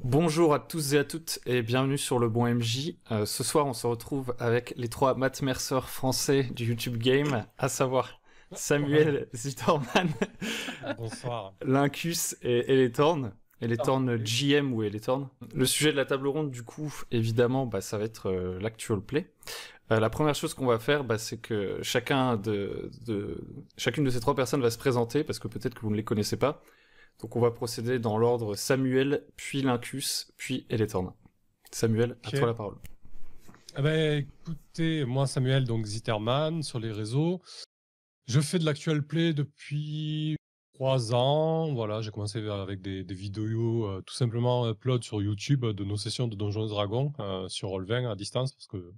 Bonjour à tous et à toutes et bienvenue sur le Bon MJ. Ce soir, on se retrouve avec les trois Matt Mercer français du YouTube Game, à savoir Ouais, Samuel Zitterman, bonsoir. Lincus et Eletorn. Eletorn Oui. GM ou Eletorn. Le sujet de la table ronde, du coup, évidemment, ça va être l'actual play. La première chose qu'on va faire, c'est que chacune de ces trois personnes va se présenter, parce que peut-être que vous ne les connaissez pas. Donc on va procéder dans l'ordre Samuel, puis Lincus, puis Eletorn. Samuel, à toi Ok. la parole. Écoutez, moi Samuel, donc Zitterman sur les réseaux. Je fais de l'actual play depuis 3 ans. Voilà, j'ai commencé avec des vidéos tout simplement upload sur YouTube de nos sessions de Donjons et Dragons sur Roll20 à distance parce que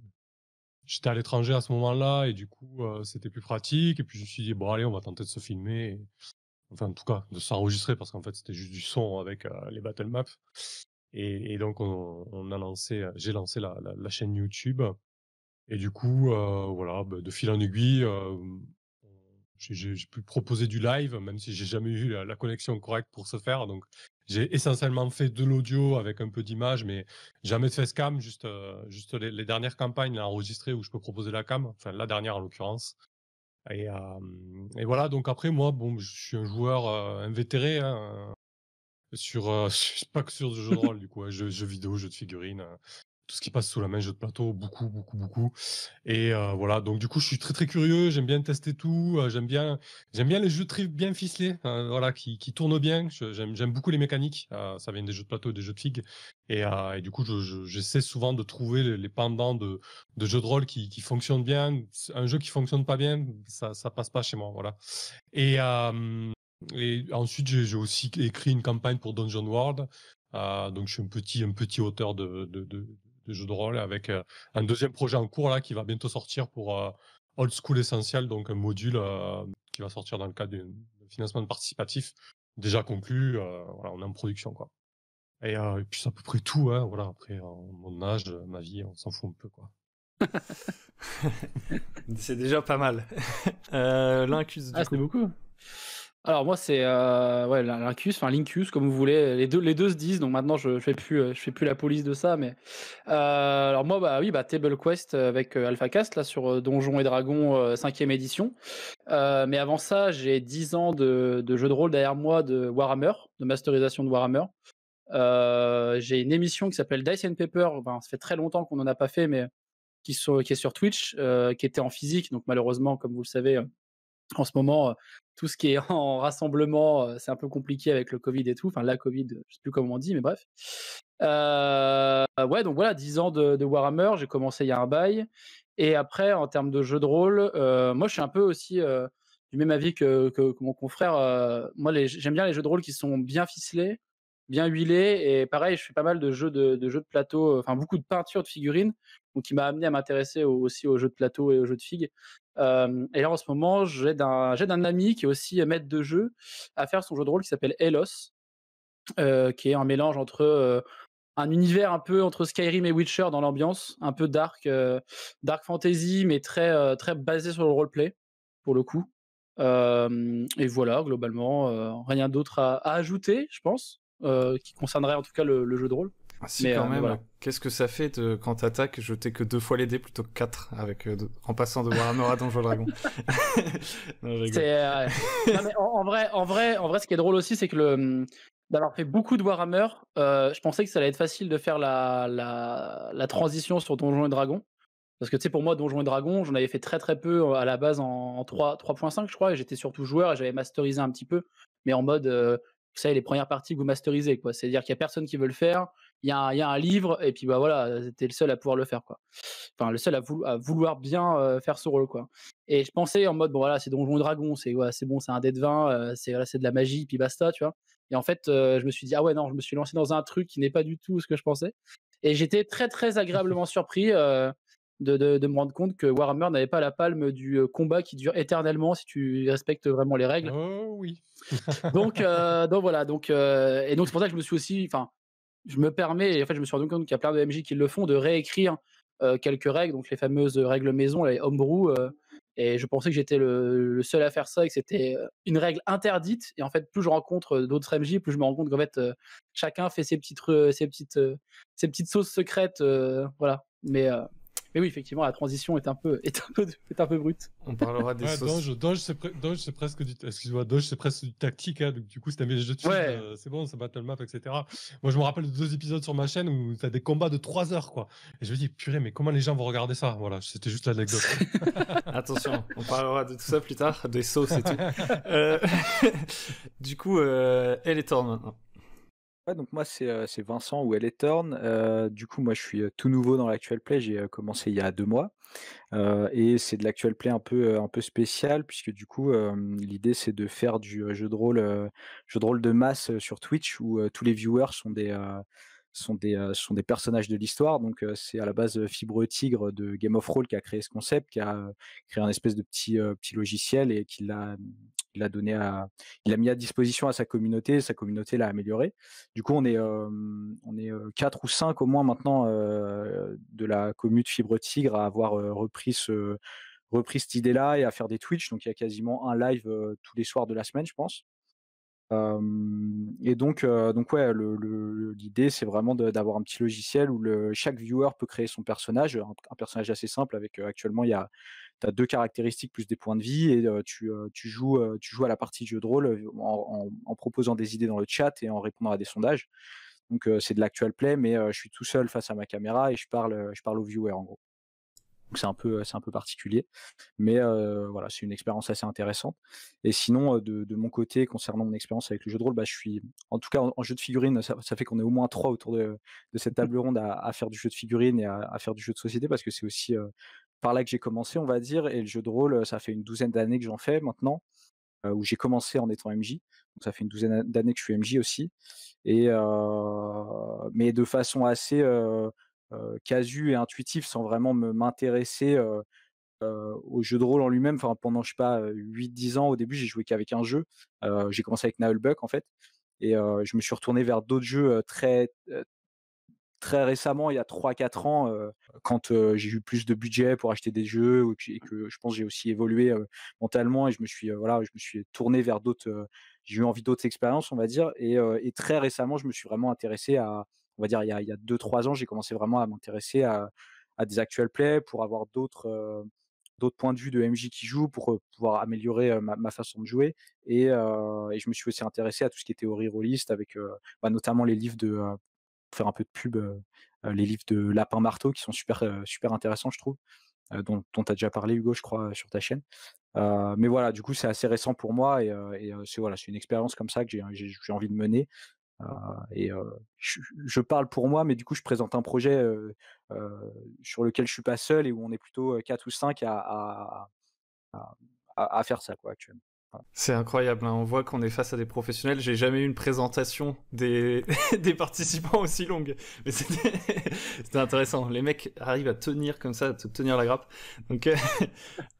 j'étais à l'étranger à ce moment-là et du coup c'était plus pratique. Et puis je me suis dit, bon allez, on va tenter de se filmer. Enfin, en tout cas, de s'enregistrer parce qu'en fait c'était juste du son avec les battle maps. Et donc, j'ai lancé la chaîne YouTube. Et du coup, voilà, de fil en aiguille, j'ai pu proposer du live, même si j'ai jamais eu la connexion correcte pour ce faire. Donc, j'ai essentiellement fait de l'audio avec un peu d'image, mais jamais de facecam, juste les dernières campagnes là, enregistrées où je peux proposer la cam, enfin la dernière en l'occurrence. Et voilà, donc après, moi, bon, je suis un joueur invétéré, hein, pas que sur du jeu de rôle, du coup, jeux vidéo, jeux de figurines, tout ce qui passe sous la main, jeux de plateau, beaucoup, beaucoup, beaucoup. Et voilà, donc du coup, je suis très, très curieux, j'aime bien tester tout, j'aime bien les jeux très bien ficelés, voilà, qui tournent bien. J'aime beaucoup les mécaniques, ça vient des jeux de plateau et des jeux de figues. Et du coup, j'essaie souvent de trouver les pendants de jeux de rôle qui fonctionnent bien. Un jeu qui fonctionne pas bien, ça passe pas chez moi, voilà. Et, et ensuite, j'ai aussi écrit une campagne pour Dungeon World. Donc, je suis un petit auteur de jeux de rôle avec un deuxième projet en cours là qui va bientôt sortir pour Old School Essential, donc un module qui va sortir dans le cadre d'un financement participatif déjà conclu. Voilà, on est en production quoi. Et puis c'est à peu près tout. Hein, voilà, après mon âge, ma vie, on s'en fout un peu quoi. C'est déjà pas mal. Lincus du Ah, c'est coup. beaucoup. Alors moi c'est ouais Lincus, enfin Lincus comme vous voulez. Les deux se disent. Donc maintenant je fais plus la police de ça. Mais alors moi oui Table Quest avec AlphaCast là sur Donjons et Dragons 5e édition. Mais avant ça j'ai 10 ans de jeu de rôle derrière moi de Warhammer, de masterisation de Warhammer. J'ai une émission qui s'appelle Dice and Paper. Ben, ça fait très longtemps qu'on en a pas fait, mais qui est sur Twitch, qui était en physique. Donc malheureusement, comme vous le savez, en ce moment, tout ce qui est en rassemblement, c'est un peu compliqué avec le Covid et tout. Enfin, la Covid, je sais plus comment on dit, mais bref. Ouais, donc voilà, 10 ans de Warhammer. J'ai commencé il y a un bail. Et après, en termes de jeux de rôle, moi, je suis un peu aussi du même avis que mon confrère. Moi, j'aime bien les jeux de rôle qui sont bien ficelés, bien huilés. Et pareil, je fais pas mal de jeux de plateau, enfin beaucoup de peinture de figurines, donc qui m'a amené à m'intéresser aussi aux jeux de plateau et aux jeux de figues. Et là, en ce moment, j'aide un ami qui est aussi maître de jeu à faire son jeu de rôle qui s'appelle Elos, qui est un mélange entre un univers un peu entre Skyrim et Witcher dans l'ambiance, un peu dark fantasy, mais très basé sur le roleplay, pour le coup. Et voilà, globalement, rien d'autre à ajouter, je pense, qui concernerait en tout cas le jeu de rôle. Ah, si Mais, quand euh, mais même, voilà. qu'est-ce que ça fait quand t'attaques jeter que 2 fois les dés plutôt que 4 avec, en passant de Warhammer à Donjons et Dragons. Non, je rigole. Non, mais en vrai, ce qui est drôle aussi, c'est que d'avoir fait beaucoup de Warhammer, je pensais que ça allait être facile de faire la transition sur Donjons et Dragons. Parce que tu sais, pour moi, Donjons et Dragons, j'en avais fait très très peu à la base en 3.5, je crois, et j'étais surtout joueur et j'avais masterisé un petit peu, mais en mode, vous savez, les premières parties que vous masterisez, quoi. C'est-à-dire qu'il y a personne qui veut le faire, il y a un livre, et puis bah voilà, t'es le seul à pouvoir le faire, quoi. Enfin, le seul à vouloir bien faire ce rôle, quoi. Et je pensais en mode, bon voilà, c'est Donjons et Dragons, c'est ouais, c'est bon, c'est un dé de 20, c'est voilà, c'est de la magie, puis basta, tu vois. Et en fait, je me suis dit, ah ouais, non, je me suis lancé dans un truc qui n'est pas du tout ce que je pensais. Et j'étais très très agréablement surpris. De me rendre compte que Warhammer n'avait pas la palme du combat qui dure éternellement si tu respectes vraiment les règles. Oh oui. Donc voilà, et donc c'est pour ça que je me suis aussi, enfin, je me permets, et en fait je me suis rendu compte qu'il y a plein de MJ qui le font, de réécrire quelques règles, donc les fameuses règles maison, les homebrew. Et je pensais que j'étais le seul à faire ça et que c'était une règle interdite. Et en fait, plus je rencontre d'autres MJ, plus je me rends compte qu'en fait, chacun fait ses petites sauces secrètes. Voilà. Mais oui, effectivement, la transition est un peu, est un peu brute. On parlera des Ouais, sauces. Doge, c'est presque du, excuse-moi, Doge, c'est presque du tactique, hein, donc du coup, si t'aimes les jeux de fiches, Ouais. c'est bon, c'est battle map, etc. Moi, je me rappelle de 2 épisodes sur ma chaîne où t'as des combats de 3 heures, quoi. Et je me dis, purée, mais comment les gens vont regarder ça? Voilà, c'était juste l'anecdote. Attention, on parlera de tout ça plus tard, des sauces et tout. Euh, Du coup, elle est torn maintenant. Ouais, donc moi c'est Vincent ou Eletorn. Du coup, moi je suis, tout nouveau dans l'actual play. J'ai, commencé il y a 2 mois, et c'est de l'actual play un peu spécial puisque du coup, l'idée c'est de faire du, jeu de rôle de masse, sur Twitch où, tous les viewers sont des personnages de l'histoire. Donc, c'est à la base, Fibre Tigre de Game of Roll qui a créé ce concept, qui a, créé un espèce de petit logiciel et il l'a donné à il l'a mis à disposition à sa communauté l'a amélioré. Du coup, on est, 4 ou 5 au moins maintenant, de la commu de Fibre Tigre à avoir, repris cette idée-là et à faire des Twitch. Donc il y a quasiment un live, tous les soirs de la semaine, je pense. Et donc ouais, l'idée, c'est vraiment d'avoir un petit logiciel où chaque viewer peut créer son personnage, un personnage assez simple avec, actuellement, tu as 2 caractéristiques plus des points de vie et tu joues à la partie jeu de rôle, en proposant des idées dans le chat et en répondant à des sondages. Donc c'est de l'actual play, mais je suis tout seul face à ma caméra et je parle aux viewers, en gros. Donc c'est un peu particulier, mais voilà, c'est une expérience assez intéressante. Et sinon, de mon côté, concernant mon expérience avec le jeu de rôle, bah, je suis en tout cas en jeu de figurines, ça fait qu'on est au moins 3 autour de cette table ronde à faire du jeu de figurines et à faire du jeu de société parce que c'est aussi, par là que j'ai commencé, on va dire. Et le jeu de rôle, ça fait une douzaine d'années que j'en fais maintenant, où j'ai commencé en étant MJ. Donc ça fait une douzaine d'années que je suis MJ aussi. Et mais de façon assez, casu et intuitive sans vraiment m'intéresser, au jeu de rôle en lui-même. Enfin, pendant, je sais pas, 8-10 ans, au début, j'ai joué qu'avec un jeu. J'ai commencé avec Nullbuck, en fait. Et je me suis retourné vers d'autres jeux, très récemment, il y a 3-4 ans, quand, j'ai eu plus de budget pour acheter des jeux ou que je pense j'ai aussi évolué, mentalement et je me suis, voilà, je me suis tourné vers d'autres, j'ai eu envie d'autres expériences, on va dire. Et très récemment, je me suis vraiment intéressé à, on va dire, il y a 2-3 ans, j'ai commencé vraiment à m'intéresser à des actual play pour avoir d'autres points de vue de MJ qui jouent pour, pouvoir améliorer, ma façon de jouer. Et je me suis aussi intéressé à tout ce qui est théorie rôliste avec, bah, notamment les livres pour faire un peu de pub, les livres de Lapin Marteau qui sont super intéressants, je trouve, dont tu as déjà parlé, Hugo, je crois, sur ta chaîne. Mais voilà, du coup, c'est assez récent pour moi et c'est voilà, c'est une expérience comme ça que j'ai envie de mener. Heu je parle pour moi, mais du coup, je présente un projet, sur lequel je suis pas seul et où on est plutôt, 4 ou 5 à à faire ça, quoi, actuellement. Voilà. C'est incroyable, hein. On voit qu'on est face à des professionnels. J'ai jamais eu une présentation des, des participants aussi longue. Mais c'était c'était intéressant. Les mecs arrivent à tenir comme ça, à te tenir la grappe. Donc,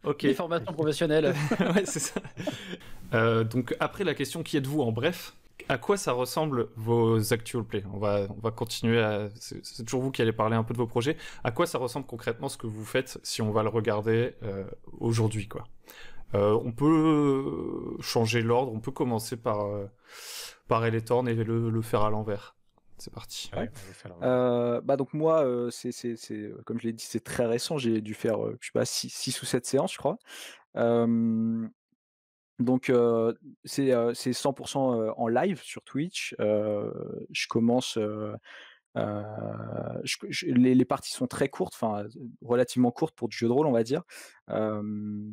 ok. Des formations professionnelles. Ouais, c'est ça. Donc, après la question qui êtes-vous en bref, à quoi ça ressemble vos actual play? On va continuer à. C'est toujours vous qui allez parler un peu de vos projets. À quoi ça ressemble concrètement ce que vous faites si on va le regarder aujourd'hui, quoi? On peut changer l'ordre, on peut commencer par Eletorn et le faire à l'envers. C'est parti. Allez, on va faire la- Bah, donc moi, comme je l'ai dit, c'est très récent. J'ai dû faire, je sais pas, 6 ou 7 séances, je crois. Hem, donc c'est 100 en live sur Twitch. Je commence, les parties sont très courtes, enfin, relativement courtes pour du jeu de rôle, on va dire.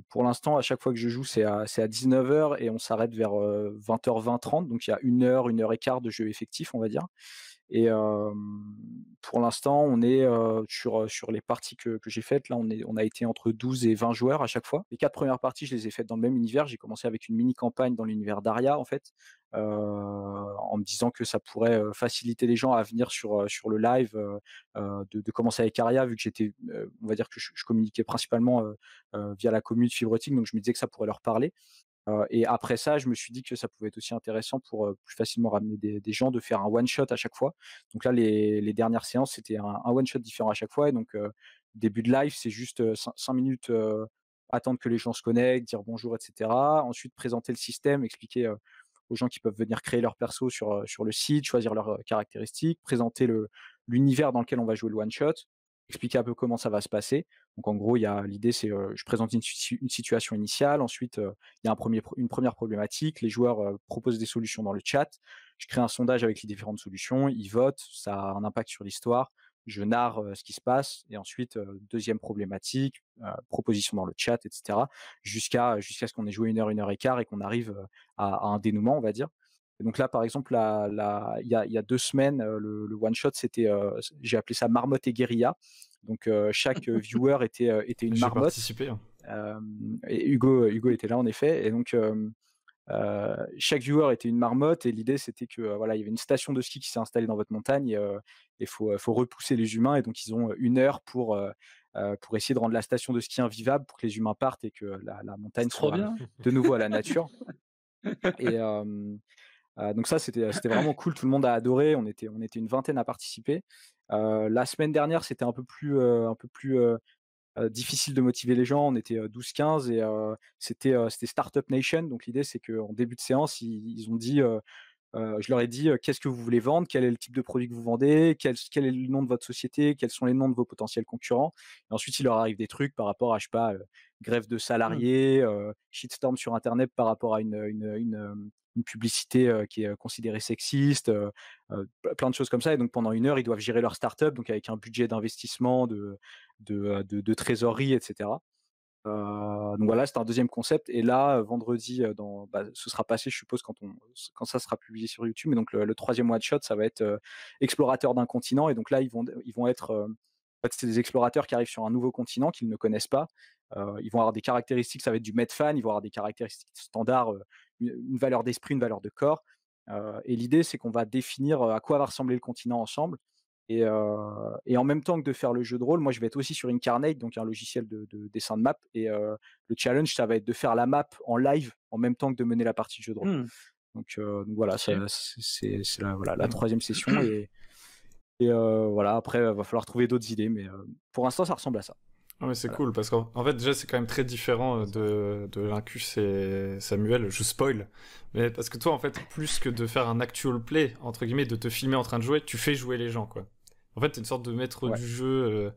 Pour l'instant, à chaque fois que je joue, c'est à 19 h et on s'arrête vers, 20 h 20, 30. Donc il y a 1 heure et quart de jeu effectif, on va dire. Et pour l'instant, on est, sur les parties que j'ai faites, là, on a été entre 12 et 20 joueurs à chaque fois. Les 4 premières parties, je les ai faites dans le même univers. J'ai commencé avec une mini campagne dans l'univers d'Aria, en fait, en me disant que ça pourrait, faciliter les gens à venir sur le live, de commencer avec Aria vu que j'étais, on va dire que je communiquais principalement, via la commu de Fibre Tigre, donc je me disais que ça pourrait leur parler. Et après ça, je me suis dit que ça pouvait être aussi intéressant pour, plus facilement ramener des gens, de faire un one shot à chaque fois. Donc là, les dernières séances, c'était un one shot différent à chaque fois. Et donc, début de live, c'est juste, 5 minutes, attendre que les gens se connectent, dire bonjour, etc. Ensuite, présenter le système, expliquer aux gens qui peuvent venir créer leur perso sur le site, choisir leurs caractéristiques, présenter l'univers dans lequel on va jouer le one-shot, expliquer un peu comment ça va se passer. Donc en gros, l'idée, c'est je présente une situation initiale, ensuite il y a une première problématique, les joueurs proposent des solutions dans le chat, je crée un sondage avec les différentes solutions, ils votent, ça a un impact sur l'histoire, je narre ce qui se passe, et ensuite deuxième problématique, proposition dans le chat, etc. Jusqu'à ce qu'on ait joué 1 heure et quart et qu'on arrive à un dénouement, on va dire. Et donc là, par exemple, il y a 2 semaines, le one shot, j'ai appelé ça Marmotte et Guérilla. Donc chaque viewer était une J'ai marmotte. participé. Et Hugo était là en effet. Et donc chaque viewer était une marmotte, et l'idée c'était que voilà, il y avait une station de ski qui s'est installée dans votre montagne, et il faut repousser les humains, et donc ils ont 1 heure pour essayer de rendre la station de ski invivable pour que les humains partent et que la montagne Trop soit bien. de nouveau à la nature. Et donc ça, c'était vraiment cool, tout le monde a adoré, on était une vingtaine à participer. La semaine dernière, c'était un peu plus difficile de motiver les gens, on était 12-15, et c'était Startup Nation. Donc l'idée, c'est qu'en début de séance, ils ont dit, je leur ai dit, qu'est-ce que vous voulez vendre, quel est le type de produit que vous vendez, quel est le nom de votre société, quels sont les noms de vos potentiels concurrents. Et ensuite, il leur arrive des trucs par rapport à, je sais pas, grève de salariés, shitstorm sur Internet par rapport à une publicité qui est considérée sexiste, plein de choses comme ça. Et donc pendant 1 heure, ils doivent gérer leur startup, donc avec un budget d'investissement, de trésorerie, etc. Donc voilà, c'était un deuxième concept. Et là, vendredi, ce sera passé, je suppose, quand ça sera publié sur YouTube. Mais donc le troisième one shot, ça va être explorateur d'un continent. Et donc là, ils vont être, en fait, c'est des explorateurs qui arrivent sur un nouveau continent qu'ils ne connaissent pas. Ils vont avoir des caractéristiques, ça va être du Medfan, ils vont avoir des caractéristiques standards, une valeur d'esprit, une valeur de corps. Et l'idée, c'est qu'on va définir à quoi va ressembler le continent ensemble. Et en même temps que de faire le jeu de rôle, moi je vais être aussi sur Incarnate, donc un logiciel de dessin de map. Et le challenge, ça va être de faire la map en live en même temps que de mener la partie de jeu de rôle. Donc voilà, Ok. c'est la troisième session. Et voilà, après, va falloir trouver d'autres idées, mais pour l'instant, ça ressemble à ça. Ah, mais c'est Voilà. cool parce qu'en fait déjà c'est quand même très différent de Lincus et Samuel, je spoil, mais parce que toi en fait plus que de faire un actual play entre guillemets, de te filmer en train de jouer, tu fais jouer les gens quoi. En fait t'es une sorte de maître Ouais. du jeu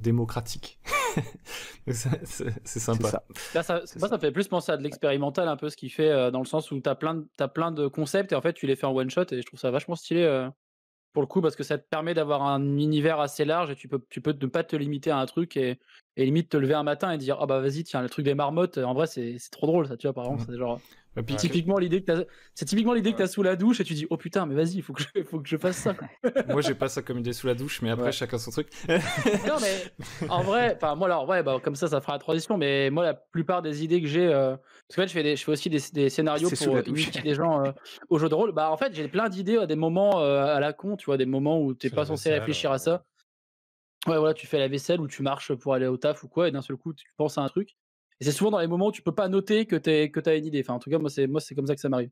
démocratique. Donc, c'est C'est sympa. ça. Là, ça me fait plus penser à de l'expérimental, un peu ce qu'il fait, dans le sens où t'as plein de concepts et en fait tu les fais en one shot, et je trouve ça vachement stylé pour le coup, parce que ça te permet d'avoir un univers assez large, et tu peux ne pas te limiter à un truc, et limite te lever un matin et dire ah bah vas-y, tiens, le truc des marmottes, en vrai c'est trop drôle ça, tu vois, par exemple. C'est genre Et puis, Ouais. typiquement l'idée que t'as sous la douche, et tu dis oh putain, mais vas-y, faut que je fasse ça quoi. moi j'ai pas ça comme idée sous la douche, mais après Ouais. chacun son truc. Non mais en vrai, enfin moi alors ouais, bah comme ça fera la transition, mais moi la plupart des idées que j'ai, parce qu'en fait je fais aussi des scénarios C'est sous pour la douche. initier des gens au jeu de rôle. Bah en fait j'ai plein d'idées à des moments à la con, tu vois, des moments où t'es Fais pas la censé vaisselle, réfléchir à ça. Ouais, voilà, tu fais la vaisselle ou tu marches pour aller au taf ou quoi, et d'un seul coup tu penses à un truc. Et c'est souvent dans les moments où tu peux pas noter que t'as une idée. Enfin en tout cas moi c'est comme ça que ça m'arrive.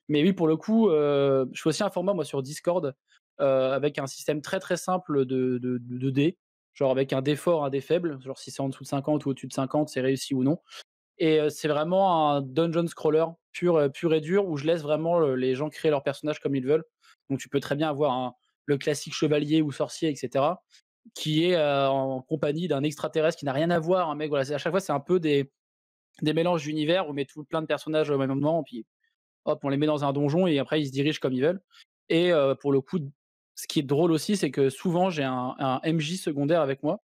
Mais oui, pour le coup, je fais aussi un format moi sur Discord, avec un système très très simple de dés, genre avec un dé fort, un dé faible, genre si c'est en dessous de 50 ou au-dessus de 50, c'est réussi ou non. Et c'est vraiment un dungeon scroller pur et dur, où je laisse vraiment les gens créer leur personnage comme ils veulent. Donc tu peux très bien avoir le classique chevalier ou sorcier, etc., qui est en compagnie d'un extraterrestre qui n'a rien à voir, un mec, voilà, à chaque fois c'est un peu des mélanges d'univers, on met plein de personnages au même moment, puis hop, on les met dans un donjon, et après ils se dirigent comme ils veulent. Et pour le coup, ce qui est drôle aussi, c'est que souvent j'ai un MJ secondaire avec moi,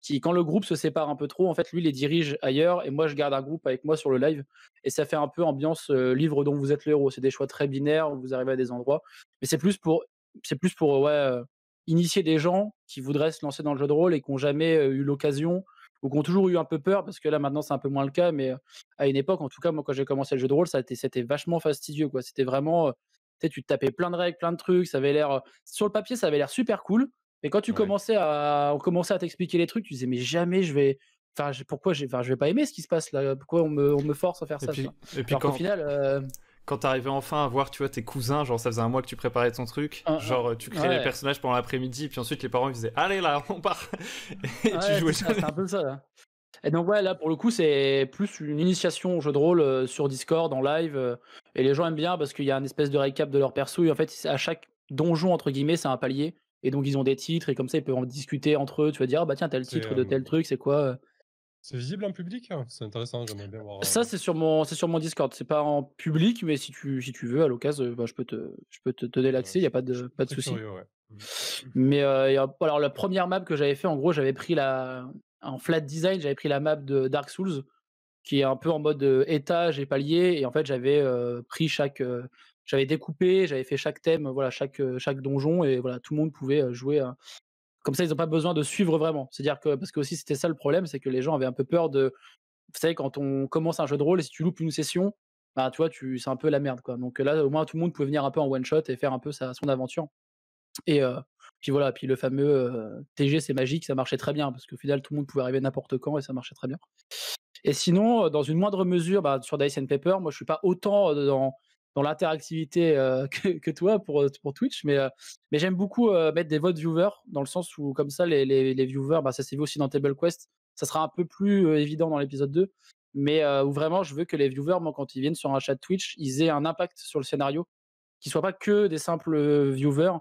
qui, quand le groupe se sépare un peu trop, en fait lui les dirige ailleurs, et moi je garde un groupe avec moi sur le live, et ça fait un peu ambiance livre dont vous êtes le héros. C'est des choix très binaires où vous arrivez à des endroits, mais c'est plus pour ouais, initier des gens qui voudraient se lancer dans le jeu de rôle et qui n'ont jamais eu l'occasion, ou qui ont toujours eu un peu peur, parce que là maintenant c'est un peu moins le cas, mais à une époque, en tout cas moi quand j'ai commencé le jeu de rôle, c'était vachement fastidieux quoi. C'était vraiment tu sais, tu te tapais plein de règles, plein de trucs, ça avait l'air sur le papier ça avait l'air super cool, mais quand Ouais. on commençait à t'expliquer les trucs, tu disais mais jamais je vais, enfin je vais pas aimer ce qui se passe là, pourquoi on me force à faire Et ça, puis, tu vois. et puis Alors qu'au final quand t'arrivais enfin à voir, tu vois, tes cousins, genre ça faisait un mois que tu préparais ton truc, genre tu créais les ouais. personnages pendant l'après-midi, puis ensuite les parents ils disaient allez là, on part, et tu Ouais, jouais. c'est ça, c'est un peu ça là. Et donc ouais, là pour le coup, c'est plus une initiation au jeu de rôle sur Discord en live et les gens aiment bien parce qu'il y a une espèce de récap de leur perso et en fait, à chaque donjon entre guillemets, c'est un palier et donc ils ont des titres et comme ça ils peuvent en discuter entre eux. Tu vas dire ah bah tiens, t'as le C'est titre de tel truc, c'est quoi? c'est visible en public? C'est intéressant, j'aimerais bien voir. Ça c'est sur mon Discord, c'est pas en public, mais si tu veux à l'occasion, bah, je peux te donner Ouais, l'accès, il y a je suis pas de très souci. curieux, ouais. Mais alors la première map que j'avais fait, en gros, j'avais pris en flat design, j'avais pris la map de Dark Souls, qui est un peu en mode étage et palier. Et en fait, pris j'avais découpé, j'avais fait chaque thème, voilà, chaque donjon, et voilà, tout le monde pouvait jouer. Comme ça, ils n'ont pas besoin de suivre vraiment. C'est-à-dire que, parce que aussi c'était ça le problème, c'est que les gens avaient un peu peur de. Vous savez, quand on commence un jeu de rôle et si tu loupes une session, bah, tu vois, c'est un peu la merde, quoi. Donc là, au moins, tout le monde pouvait venir un peu en one shot et faire un peu son aventure. Et puis voilà, puis le fameux TG, c'est magique, ça marchait très bien parce qu'au final, tout le monde pouvait arriver n'importe quand et ça marchait très bien. Et sinon, dans une moindre mesure, bah, sur Dice and Paper, moi, je suis pas autant dans l'interactivité que toi pour Twitch, mais j'aime beaucoup mettre des votes viewers dans le sens où, comme ça, les viewers, bah, ça s'est vu aussi dans Table Quest. Ça sera un peu plus évident dans l'épisode 2, mais où vraiment, je veux que les viewers, moi, quand ils viennent sur un chat Twitch, ils aient un impact sur le scénario, qu'ils soient pas que des simples viewers.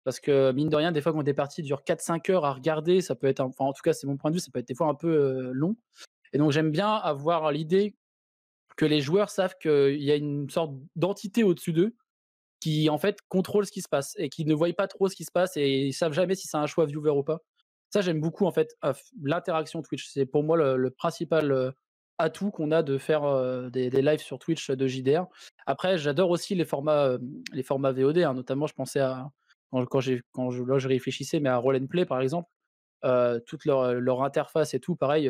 Parce que mine de rien, des fois, quand des parties durent 4-5 heures à regarder, ça peut être, enfin, en tout cas, c'est mon point de vue, ça peut être des fois un peu long. Et donc j'aime bien avoir l'idée que les joueurs savent qu'il y a une sorte d'entité au-dessus d'eux qui en fait contrôle ce qui se passe et qui ne voient pas trop ce qui se passe et ils savent jamais si c'est un choix viewer ou pas. Ça j'aime beaucoup en fait l'interaction Twitch. C'est pour moi le principal atout qu'on a de faire des lives sur Twitch de JDR. Après j'adore aussi les formats VOD, hein. Notamment je pensais à là je réfléchissais, mais à Roll and Play par exemple. Toute leur interface et tout, pareil,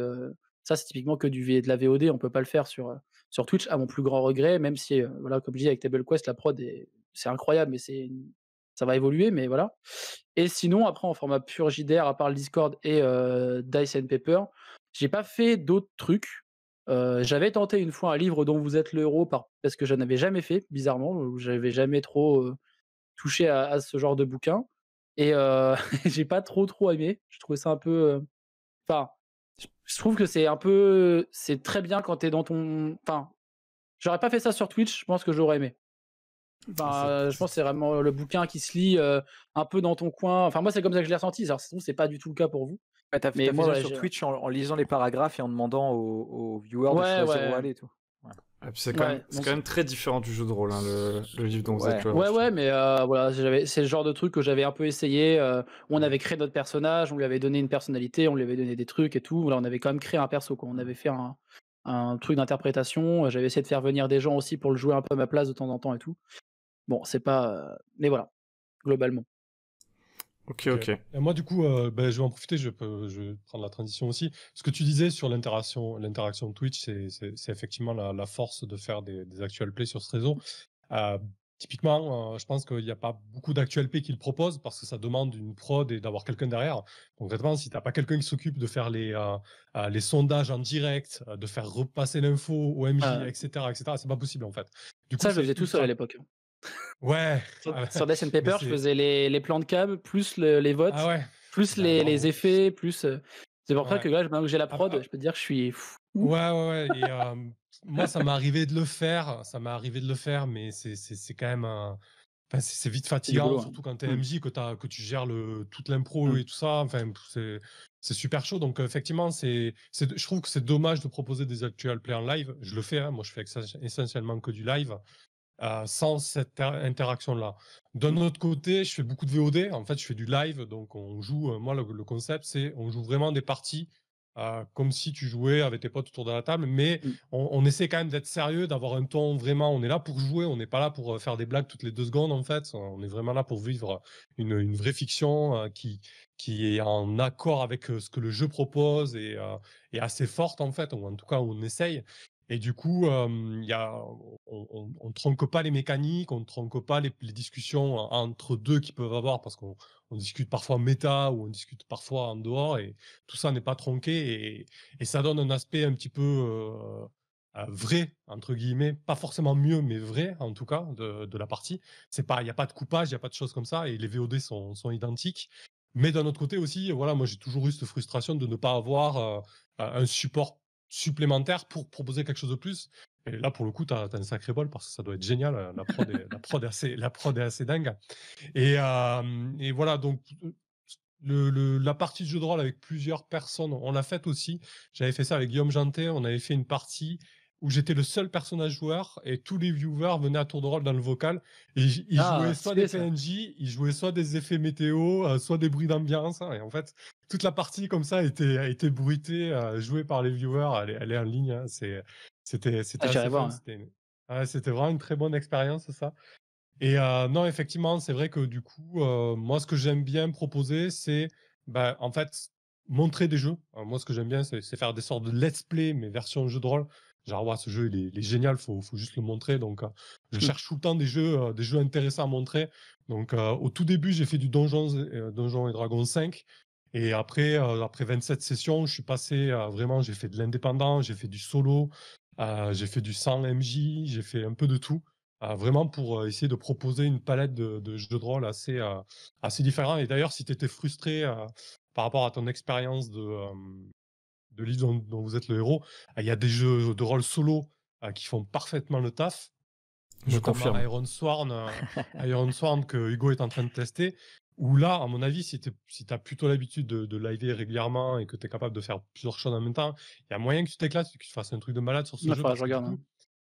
ça c'est typiquement que de la VOD, on peut pas le faire sur Twitch, à mon plus grand regret, même si, voilà, comme je dis avec Table Quest, la prod c'est incroyable, mais ça va évoluer, mais voilà. Et sinon, après en format pur JDR, à part le Discord et Dice and Paper, j'ai pas fait d'autres trucs. J'avais tenté une fois un livre dont vous êtes le héros parce que je n'avais jamais fait, bizarrement, j'avais jamais trop, touché à ce genre de bouquin et j'ai pas trop aimé. Je trouvais ça un peu, enfin, je trouve que c'est très bien quand t'es dans ton enfin, j'aurais pas fait ça sur Twitch, je pense que j'aurais aimé. Enfin, je pense que c'est vraiment le bouquin qui se lit, un peu dans ton coin. Enfin, moi, c'est comme ça que je l'ai ressenti. Alors, ça se trouve, c'est pas du tout le cas pour vous. Ouais, tu Mais fait moi, ça ouais, sur Twitch en lisant les paragraphes et en demandant aux viewers de ouais, choisir où ouais, aller et tout. Ouais. Et puis c'est ouais, c'est donc quand même très différent du jeu de rôle, hein, le livre dont vous êtes Ouais. le héros, je trouve. ouais, mais voilà, c'est le genre de truc que j'avais un peu essayé, où on avait créé notre personnage, on lui avait donné une personnalité, on lui avait donné des trucs et tout. Voilà, on avait quand même créé un perso, quoi. On avait fait un truc d'interprétation, j'avais essayé de faire venir des gens aussi pour le jouer un peu à ma place de temps en temps et tout. Bon, c'est pas, mais voilà, globalement. Ok, Ok. ok. Et moi, du coup, je vais en profiter, je vais prendre la transition aussi. Ce que tu disais sur l'interaction Twitch, c'est effectivement la force de faire des actual plays sur ce réseau. Euh, Typiquement, je pense qu'il n'y a pas beaucoup d'actual plays qui le proposent parce que ça demande une prod et d'avoir quelqu'un derrière. Concrètement, si tu n'as pas quelqu'un qui s'occupe de faire les sondages en direct, de faire repasser l'info au MJ, etc., c'est pas possible en fait. Du coup, Ça, je le c'est faisais tout seul à ultra. l'époque. Ouais, Sur Dice and mais Paper, je c'est. faisais les plans de cam, plus les votes, Ah ouais, plus ben les bravo. effets, plus. C'est pour ça Ouais. que là, maintenant que j'ai la Ah, prod, ah, je peux te dire que je suis fou. ouais. Et moi, ça m'est arrivé de le faire. Mais c'est quand même enfin, c'est vite C'est du fatigant, boulot, hein. surtout quand t'es MJ, que tu gères toute l'impro et tout ça. Enfin, c'est super chaud. Donc, effectivement, je trouve que c'est dommage de proposer des actual play en live. Je le fais, hein. Moi, je fais essentiellement que du live. Sans cette interaction-là. D'un autre côté, je fais beaucoup de VOD. En fait, je fais du live. Donc, on joue. Moi, le concept, c'est on joue vraiment des parties comme si tu jouais avec tes potes autour de la table. Mais Mmh. on essaie quand même d'être sérieux, d'avoir un ton vraiment. On est là pour jouer. On n'est pas là pour faire des blagues toutes les 2 secondes, en fait. On est vraiment là pour vivre une vraie fiction qui est en accord avec ce que le jeu propose et assez forte, en fait. Ou en tout cas, on essaye. Et du coup, on tronque pas les mécaniques, on tronque pas les discussions entre deux qui peuvent avoir parce qu'on discute parfois méta ou on discute parfois en dehors et tout ça n'est pas tronqué et ça donne un aspect un petit peu vrai entre guillemets, pas forcément mieux mais vrai en tout cas de la partie. Il n'y a pas de coupage, il n'y a pas de choses comme ça et les VOD sont identiques. Mais d'un autre côté aussi, voilà, moi j'ai toujours eu cette frustration de ne pas avoir un support supplémentaire pour proposer quelque chose de plus. Et là, pour le coup, tu as un sacré bol parce que ça doit être génial. La prod est assez dingue. Et voilà, donc la partie de jeu de rôle avec plusieurs personnes, on l'a faite aussi. J'avais fait ça avec Guillaume Janté. On avait fait une partie où j'étais le seul personnage joueur et tous les viewers venaient à tour de rôle dans le vocal. Et ils jouaient soit des PNJ, ils jouaient soit des effets météo, soit des bruits d'ambiance. Et en fait, toute la partie comme ça a été bruitée, jouée par les viewers. Elle est en ligne. Hein. C'était assez fun. C'était vraiment une très bonne expérience, ça. Et non, effectivement, c'est vrai que du coup, moi, ce que j'aime bien proposer, c'est en fait montrer des jeux. Moi, ce que j'aime bien, c'est faire des sortes de let's play, mais version jeu de rôle. Genre, ouais, ce jeu, il est génial, faut juste le montrer. Donc, je cherche tout le temps des jeux intéressants à montrer. Donc, au tout début, j'ai fait du Donjons et Dragons 5. Et après 27 sessions, je suis passé vraiment, j'ai fait de l'indépendant, j'ai fait du solo, j'ai fait du sans MJ, j'ai fait un peu de tout. Vraiment pour essayer de proposer une palette de jeux de rôle assez différents. Et d'ailleurs, si tu étais frustré par rapport à ton expérience de livre dont vous êtes le héros, il y a des jeux de rôle solo qui font parfaitement le taf. Je confirme. Iron Sworn que Hugo est en train de tester. Où là, à mon avis, si tu as plutôt l'habitude de liver régulièrement et que tu es capable de faire plusieurs choses en même temps, il y a moyen que tu t'éclates et que tu fasses un truc de malade sur ce jeu. Parce que du coup,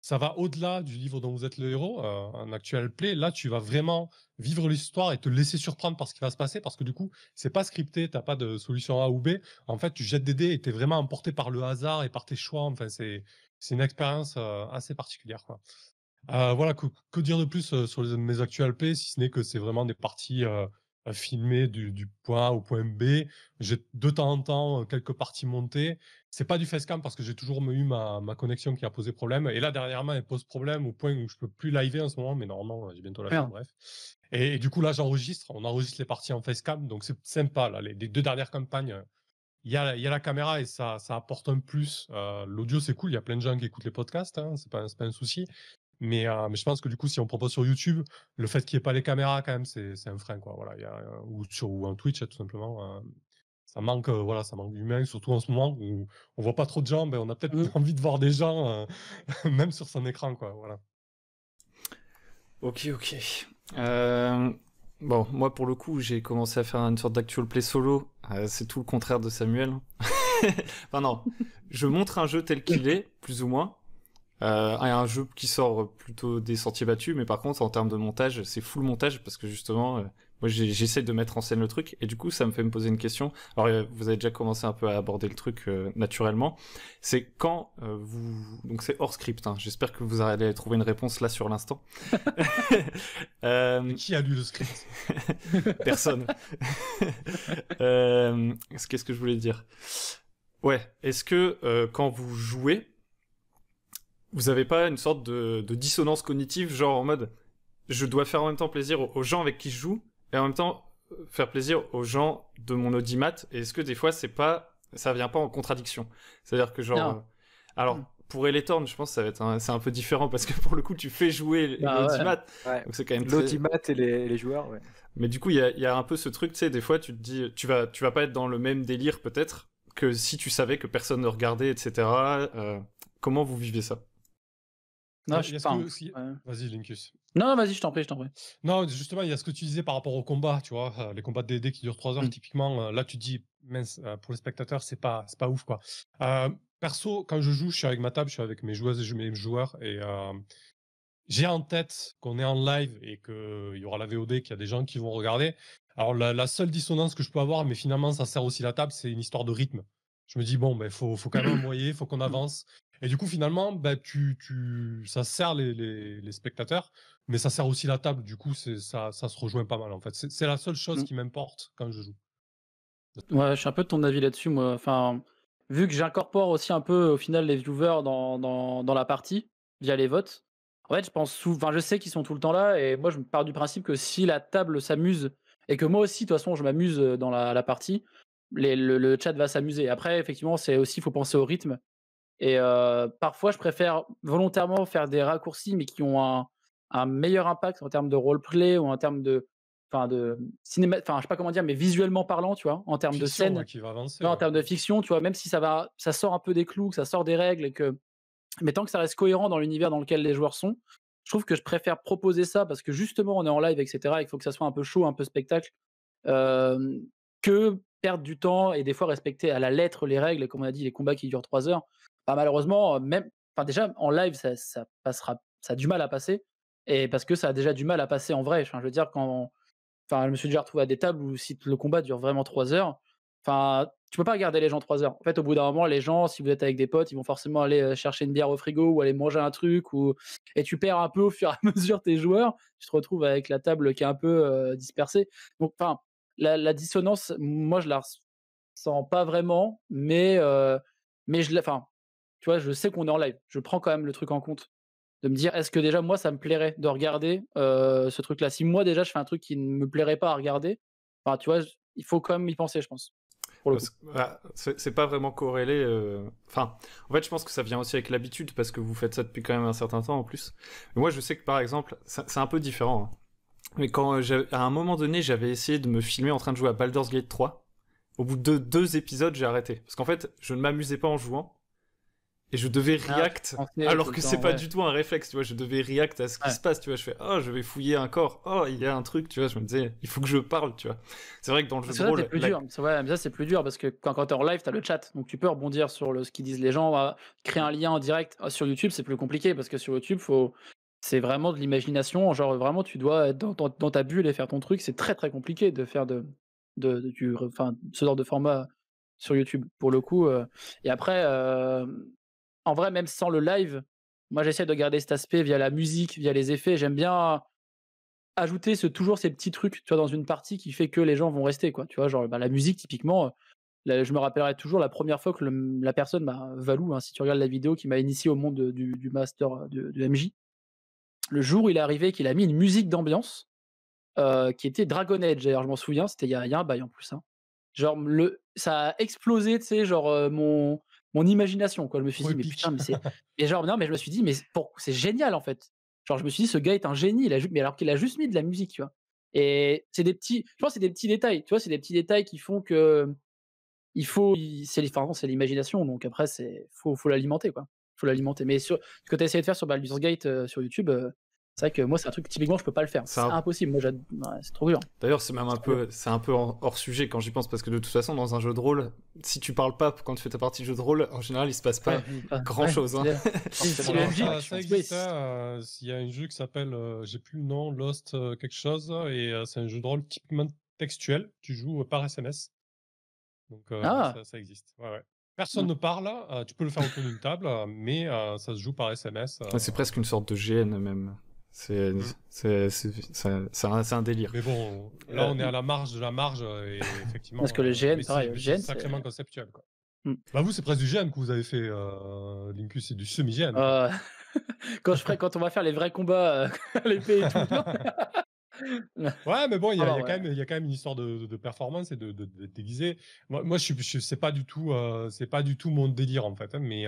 ça va au-delà du livre dont vous êtes le héros, un actual play. Là, tu vas vraiment vivre l'histoire et te laisser surprendre par ce qui va se passer, parce que du coup, c'est pas scripté, t'as pas de solution A ou B. En fait, tu jettes des dés et t'es vraiment emporté par le hasard et par tes choix. Enfin, c'est une expérience assez particulière, quoi. Voilà, que dire de plus sur mes actual play, si ce n'est que c'est vraiment des parties filmées du point A au point B. J'ai de temps en temps quelques parties montées. C'est pas du facecam parce que j'ai toujours eu ma connexion qui a posé problème. Et là, dernièrement, elle pose problème au point où je peux plus liver en ce moment, mais normalement, j'ai bientôt la fin, bref. Et du coup, là, on enregistre les parties en facecam, donc c'est sympa. Là, les 2 dernières campagnes, il y a la caméra et ça apporte un plus. L'audio, c'est cool, il y a plein de gens qui écoutent les podcasts, hein, c'est pas un souci. Mais je pense que du coup, si on propose sur YouTube, le fait qu'il n'y ait pas les caméras, quand même, c'est un frein, quoi. Voilà, ou un Twitch, tout simplement. Ça manque, ça manque d'humain, surtout en ce moment où on voit pas trop de gens. On a peut-être envie de voir des gens, même sur son écran, quoi. Voilà. Ok. Bon, moi pour le coup, j'ai commencé à faire une sorte d'actual play solo. C'est tout le contraire de Samuel. Enfin non, je montre un jeu tel qu'il est, plus ou moins. Un jeu qui sort plutôt des sentiers battus, mais par contre en termes de montage, c'est full montage parce que justement, moi j'essaie de mettre en scène le truc et du coup ça me fait me poser une question. Alors vous avez déjà commencé un peu à aborder le truc naturellement. C'est quand donc c'est hors script. Hein. J'espère que vous allez trouver une réponse là sur l'instant. Qui a lu le script? Personne. Qu'est-ce que je voulais dire? Ouais. Est-ce que quand vous jouez vous avez pas une sorte de dissonance cognitive, genre en mode je dois faire en même temps plaisir aux gens avec qui je joue et en même temps faire plaisir aux gens de mon audimat, et est-ce que des fois ça vient pas en contradiction? C'est-à-dire que genre alors pour Eletorn, je pense que ça va être c'est un peu différent parce que pour le coup tu fais jouer l'audimat, donc c'est quand même l'audimat et les joueurs, ouais. Mais du coup il y a un peu ce truc, tu sais, des fois tu te dis tu vas pas être dans le même délire peut-être que si tu savais que personne ne regardait, etc. Comment vous vivez ça? Non, je sais pas. Vas-y, Linkus. Non, vas-y, je t'en prie. Non, justement, il y a ce que tu disais par rapport au combat, tu vois, les combats de D&D qui durent 3 heures, typiquement, là, tu te dis, mince, pour les spectateurs, c'est pas ouf, quoi. Perso, quand je joue, je suis avec ma table, je suis avec mes joueuses et mes joueurs, et j'ai en tête qu'on est en live et qu'il y aura la VOD, qu'il y a des gens qui vont regarder. Alors, la seule dissonance que je peux avoir, mais finalement, ça sert aussi la table, c'est une histoire de rythme. Je me dis, bon, faut quand même envoyer, faut qu'on avance. Et du coup, finalement, ça sert les spectateurs, mais ça sert aussi la table. Du coup, ça se rejoint pas mal, en fait. C'est la seule chose qui m'importe quand je joue. Ouais, je suis un peu de ton avis là-dessus, moi. Enfin, vu que j'incorpore aussi un peu, au final, les viewers dans la partie, via les votes, en fait, je sais qu'ils sont tout le temps là, et moi, je pars du principe que si la table s'amuse, et que moi aussi, de toute façon, je m'amuse dans la partie, le chat va s'amuser. Après, effectivement, c'est aussi, il faut penser au rythme. Et parfois, je préfère volontairement faire des raccourcis, mais qui ont un meilleur impact en termes de roleplay ou en termes de cinéma, enfin je sais pas comment dire, mais visuellement parlant, tu vois, en termes de Fiction, scène, ouais, qui va avancer. tu vois, en Ouais. termes de fiction, tu vois, même si ça sort un peu des clous, que ça sort des règles et que, mais tant que ça reste cohérent dans l'univers dans lequel les joueurs sont, je trouve que je préfère proposer ça parce que justement on est en live, etc. Il faut que ça soit un peu chaud, un peu spectacle, euh, que perdre du temps et des fois respecter à la lettre les règles, comme on a dit, les combats qui durent 3 heures. Bah, malheureusement, même, enfin déjà en live, ça passera, ça a du mal à passer, et parce que ça a déjà du mal à passer en vrai. Enfin, je veux dire, je me suis déjà retrouvé à des tables où si le combat dure vraiment 3 heures, enfin, tu peux pas garder les gens 3 heures. En fait, au bout d'un moment, les gens, si vous êtes avec des potes, ils vont forcément aller chercher une bière au frigo ou aller manger un truc, et tu perds un peu au fur et à mesure tes joueurs. Tu te retrouves avec la table qui est un peu dispersée. Donc, enfin, la dissonance, moi, je la ressens pas vraiment, mais enfin, tu vois, je sais qu'on est en live. Je prends quand même le truc en compte. De me dire, est-ce que déjà moi ça me plairait de regarder ce truc-là? Si moi déjà je fais un truc qui ne me plairait pas à regarder, enfin tu vois, il faut quand même y penser, je pense. Pour le coup. C'est pas vraiment corrélé. Enfin, en fait, je pense que ça vient aussi avec l'habitude parce que vous faites ça depuis quand même un certain temps en plus. Mais moi, je sais que par exemple, c'est un peu différent, hein. Mais à un moment donné, j'avais essayé de me filmer en train de jouer à Baldur's Gate 3. Au bout de 2 épisodes, j'ai arrêté. Parce qu'en fait, je ne m'amusais pas en jouant. Et je devais react, alors que c'est pas du tout un réflexe, tu vois, je devais react à ce qui se passe, tu vois, je fais, oh, je vais fouiller un corps, oh, il y a un truc, tu vois, je me disais, il faut que je parle, tu vois. C'est vrai que dans le jeu de rôle... C'est plus dur, mais ça c'est plus dur, parce que quand t'es en live, t'as le chat, donc tu peux rebondir sur ce qu'ils disent les gens, créer un lien en direct. Sur YouTube, c'est plus compliqué, parce que sur YouTube, c'est vraiment de l'imagination, genre vraiment, tu dois être dans ta bulle et faire ton truc, c'est très très compliqué de faire ce genre de format sur YouTube, pour le coup. Et après... en vrai, même sans le live, moi j'essaie de garder cet aspect via la musique, via les effets. J'aime bien ajouter toujours ces petits trucs, tu vois, dans une partie qui fait que les gens vont rester, quoi. Tu vois, genre la musique, typiquement, je me rappellerai toujours la première fois que la personne, Valou, hein, si tu regardes la vidéo, qui m'a initié au monde du master de MJ, le jour où il est arrivé, qu'il a mis une musique d'ambiance qui était Dragon Age. D'ailleurs, je m'en souviens, c'était il y a un bail en plus, hein. Genre, ça a explosé, tu sais, genre mon imagination, quoi. Je me suis dit, mais putain, mais c'est. Et genre, non, mais je me suis dit, mais c'est génial en fait. Genre, je me suis dit, ce gars est un génie, mais alors qu'il a juste mis de la musique, tu vois. Et c'est des petits, je pense, que c'est des petits détails, tu vois, c'est des petits détails qui font que c'est l'imagination, donc après, faut l'alimenter, quoi. Faut l'alimenter. Mais ce que tu as essayé de faire sur Baldur's Gate sur YouTube, c'est vrai que moi, c'est un truc, typiquement, je peux pas le faire. C'est impossible. Moi, c'est trop dur. D'ailleurs, c'est même un peu hors sujet quand j'y pense, parce que de toute façon, dans un jeu de rôle, si tu parles pas quand tu fais ta partie de jeu de rôle, en général, il se passe pas grand chose. Hein. Ça existe. Il y a un jeu qui s'appelle, j'ai plus le nom, Lost quelque chose, et c'est un jeu de rôle typiquement textuel. Tu joues par SMS. Donc ça existe. Ouais. Personne ne parle, tu peux le faire autour d'une table, mais ça se joue par SMS. C'est presque une sorte de GN même. C'est un délire. Mais bon, là on est à la marge de la marge, et effectivement. Parce que le GN, pareil, le GN, c'est sacrément conceptuel, quoi. Bah vous, c'est presque du GN que vous avez fait, Linkus, c'est du semi-GN. Quand on va faire les vrais combats à l'épée et tout. Ouais, mais bon, il y a quand même une histoire de performance et de déguiser. Moi, c'est pas du tout mon délire en fait, hein, mais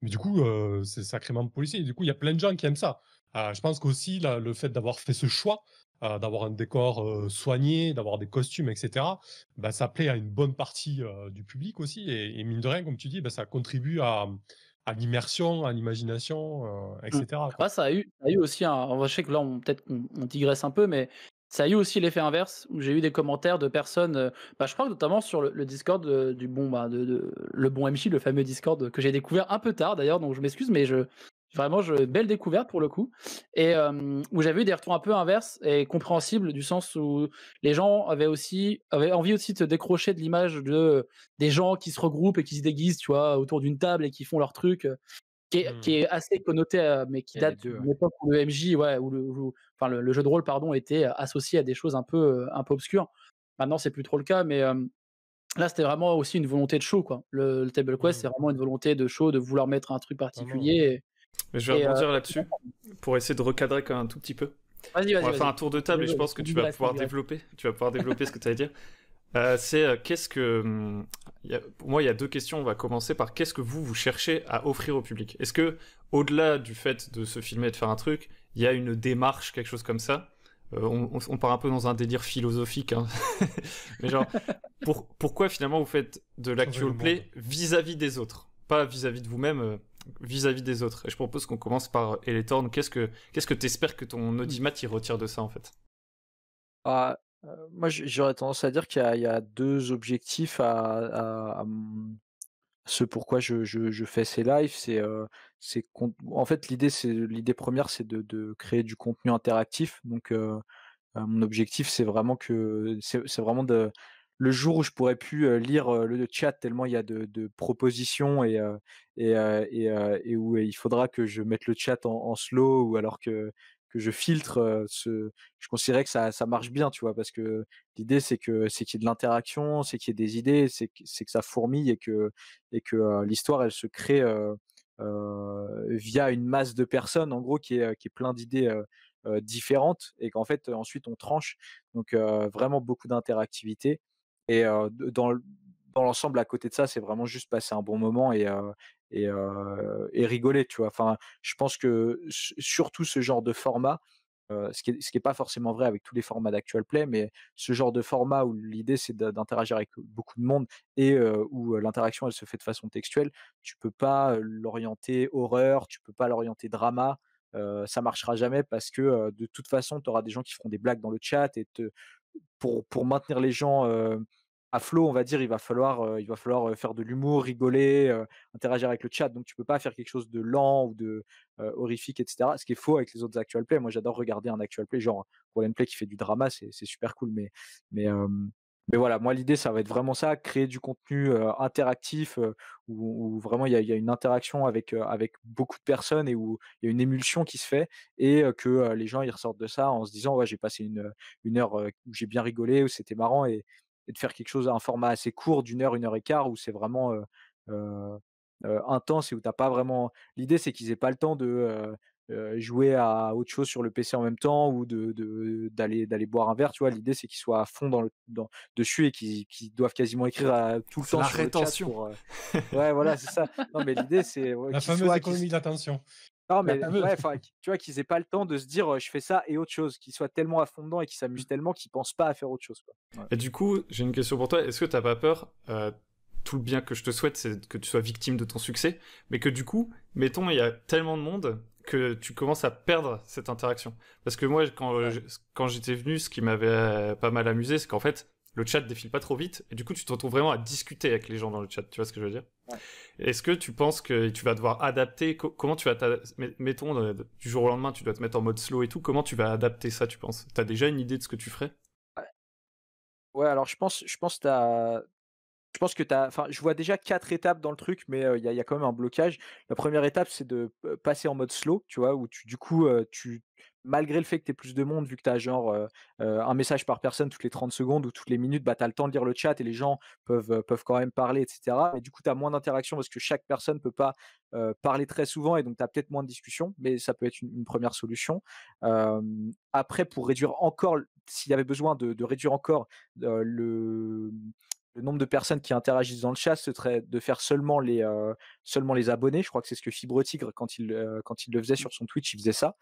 du coup, c'est sacrément policier. Et du coup, il y a plein de gens qui aiment ça. Je pense qu'aussi le fait d'avoir fait ce choix, d'avoir un décor soigné, d'avoir des costumes, etc., bah, ça plaît à une bonne partie du public aussi. Et mine de rien, comme tu dis, bah, ça contribue à l'immersion, à l'imagination, etc. Ouais, ça a eu aussi je sais que là, peut-être qu'on digresse un peu, mais ça a eu aussi l'effet inverse, où j'ai eu des commentaires de personnes, je crois que notamment sur le Discord du bon, le bon MJ, le fameux Discord que j'ai découvert un peu tard d'ailleurs, donc je m'excuse, mais vraiment, belle découverte pour le coup, et où j'avais eu des retours un peu inverses et compréhensibles, du sens où les gens avaient envie aussi de se décrocher de l'image des gens qui se regroupent et qui se déguisent, tu vois, autour d'une table et qui font leur truc, qui est assez connoté, mais qui date d'une époque où le MJ, où le jeu de rôle, pardon, était associé à des choses un peu obscures. Maintenant, c'est plus trop le cas, mais là, c'était vraiment aussi une volonté de show, quoi. Le Table Quest, c'est vraiment une volonté de show, de vouloir mettre un truc particulier. Mais je vais rebondir là-dessus pour essayer de recadrer quand même un tout petit peu. Vas-y. On va faire un tour de table et je pense que tu vas pouvoir développer. Tu vas pouvoir développer ce que tu allais dire. Qu'est-ce que... Pour moi, il y a 2 questions. On va commencer par qu'est-ce que vous cherchez à offrir au public. Est-ce que, au-delà du fait de se filmer et de faire un truc, il y a une démarche, quelque chose comme ça, on part un peu dans un délire philosophique, hein. Mais genre, pourquoi finalement vous faites de l'actual play vis-à-vis des autres, pas vis-à-vis de vous-même, vis-à-vis des autres. Et je propose qu'on commence par Eletorn. Qu'est-ce que t'espères que ton audimat il retire de ça en fait? Ah, moi, j'aurais tendance à dire qu'il y a 2 objectifs ce pourquoi je fais ces lives. En fait, l'idée première, c'est de créer du contenu interactif. Donc, mon objectif, c'est vraiment le jour où je pourrais plus, lire, le chat tellement il y a de propositions et où il faudra que je mette le chat en slow ou alors que je filtre, je considérais que ça marche bien, tu vois? Parce que l'idée, c'est qu'il y ait de l'interaction, c'est qu'il y ait des idées, c'est que ça fourmille et que l'histoire, elle se crée, via une masse de personnes, en gros, qui est plein d'idées, différentes et qu'en fait, ensuite on tranche. Donc vraiment beaucoup d'interactivité et dans l'ensemble, à côté de ça, c'est vraiment juste passer un bon moment et rigoler, tu vois? Enfin, je pense que surtout ce genre de format, ce qui est pas forcément vrai avec tous les formats d'actual play, mais ce genre de format où l'idée c'est d'interagir avec beaucoup de monde et où l'interaction elle se fait de façon textuelle, tu peux pas, l'orienter horreur, tu peux pas l'orienter drama, ça marchera jamais parce que, de toute façon, tu auras des gens qui feront des blagues dans le chat et pour maintenir les gens, à flot, on va dire, il va falloir faire de l'humour, rigoler, interagir avec le chat. Donc tu peux pas faire quelque chose de lent ou de, horrifique et cetera. Ce qui est faux avec les autres actual play. Moi, j'adore regarder un actual play, genre Roll Play qui fait du drama, c'est super cool. Mais, hem, mais voilà, moi l'idée, ça va être vraiment ça, créer du contenu, interactif, où vraiment il y a une interaction avec beaucoup de personnes et où il y a une émulsion qui se fait et que, les gens ils ressortent de ça en se disant: «Ouais, j'ai passé une heure, où j'ai bien rigolé, où c'était marrant» et de faire quelque chose à un format assez court d'une heure et quart où c'est vraiment, heu intense et où tu as pas vraiment l'idée c'est qu'ils aient pas le temps de, jouer à autre chose sur le PC en même temps ou d'aller boire un verre, tu vois? L'idée c'est qu'ils soient à fond dessus et qu'ils doivent quasiment écrire tout le C'est temps la sur le chat rétention. pour, ouais, voilà, c'est ça. Non, mais l'idée c'est, ouais, La fameuse économie d'attention. non, La mais fameuse. ouais, enfin, tu vois, qu'ils aient pas le temps de se dire, «Je fais ça et autre chose», qu'ils soient tellement à fond dedans et qu'ils s'amusent tellement qu'ils pensent pas à faire autre chose, quoi. Ouais. Et du coup, j'ai une question pour toi. Est-ce que t'as pas peur, tout le bien que je te souhaite, c'est que tu sois victime de ton succès, mais que du coup, mettons, il y a tellement de monde que tu commences à perdre cette interaction. Parce que moi, Ouais. quand j'étais venu, ce qui m'avait pas mal amusé, c'est qu'en fait, le chat défile pas trop vite, et du coup, tu te retrouves vraiment à discuter avec les gens dans le chat. Tu vois ce que je veux dire? Ouais. Est-ce que tu penses que tu vas devoir adapter, comment tu vas mettons, du jour au lendemain, tu dois te mettre en mode slow et tout, comment tu vas adapter ça, tu penses? T'as déjà une idée de ce que tu ferais? Ouais. Ouais, alors je pense que enfin, je vois déjà 4 étapes dans le truc, mais il y a quand même un blocage. La première étape, c'est de passer en mode slow, tu vois? Où du coup, malgré le fait que tu aies plus de monde, vu que tu as genre, un message par personne toutes les 30 secondes ou toutes les minutes, bah, tu as le temps de lire le chat et les gens peuvent quand même parler et cetera. Et du coup, tu as moins d'interaction parce que chaque personne peut pas, parler très souvent et donc tu as peut-être moins de discussions, mais ça peut être une 1re solution. Après pour réduire encore s'il y avait besoin de réduire encore, le nombre de personnes qui interagissent dans le chat, ce serait de faire seulement les abonnés. Je crois que c'est ce que Fibre Tigre, quand il le faisait sur son Twitch, il faisait ça.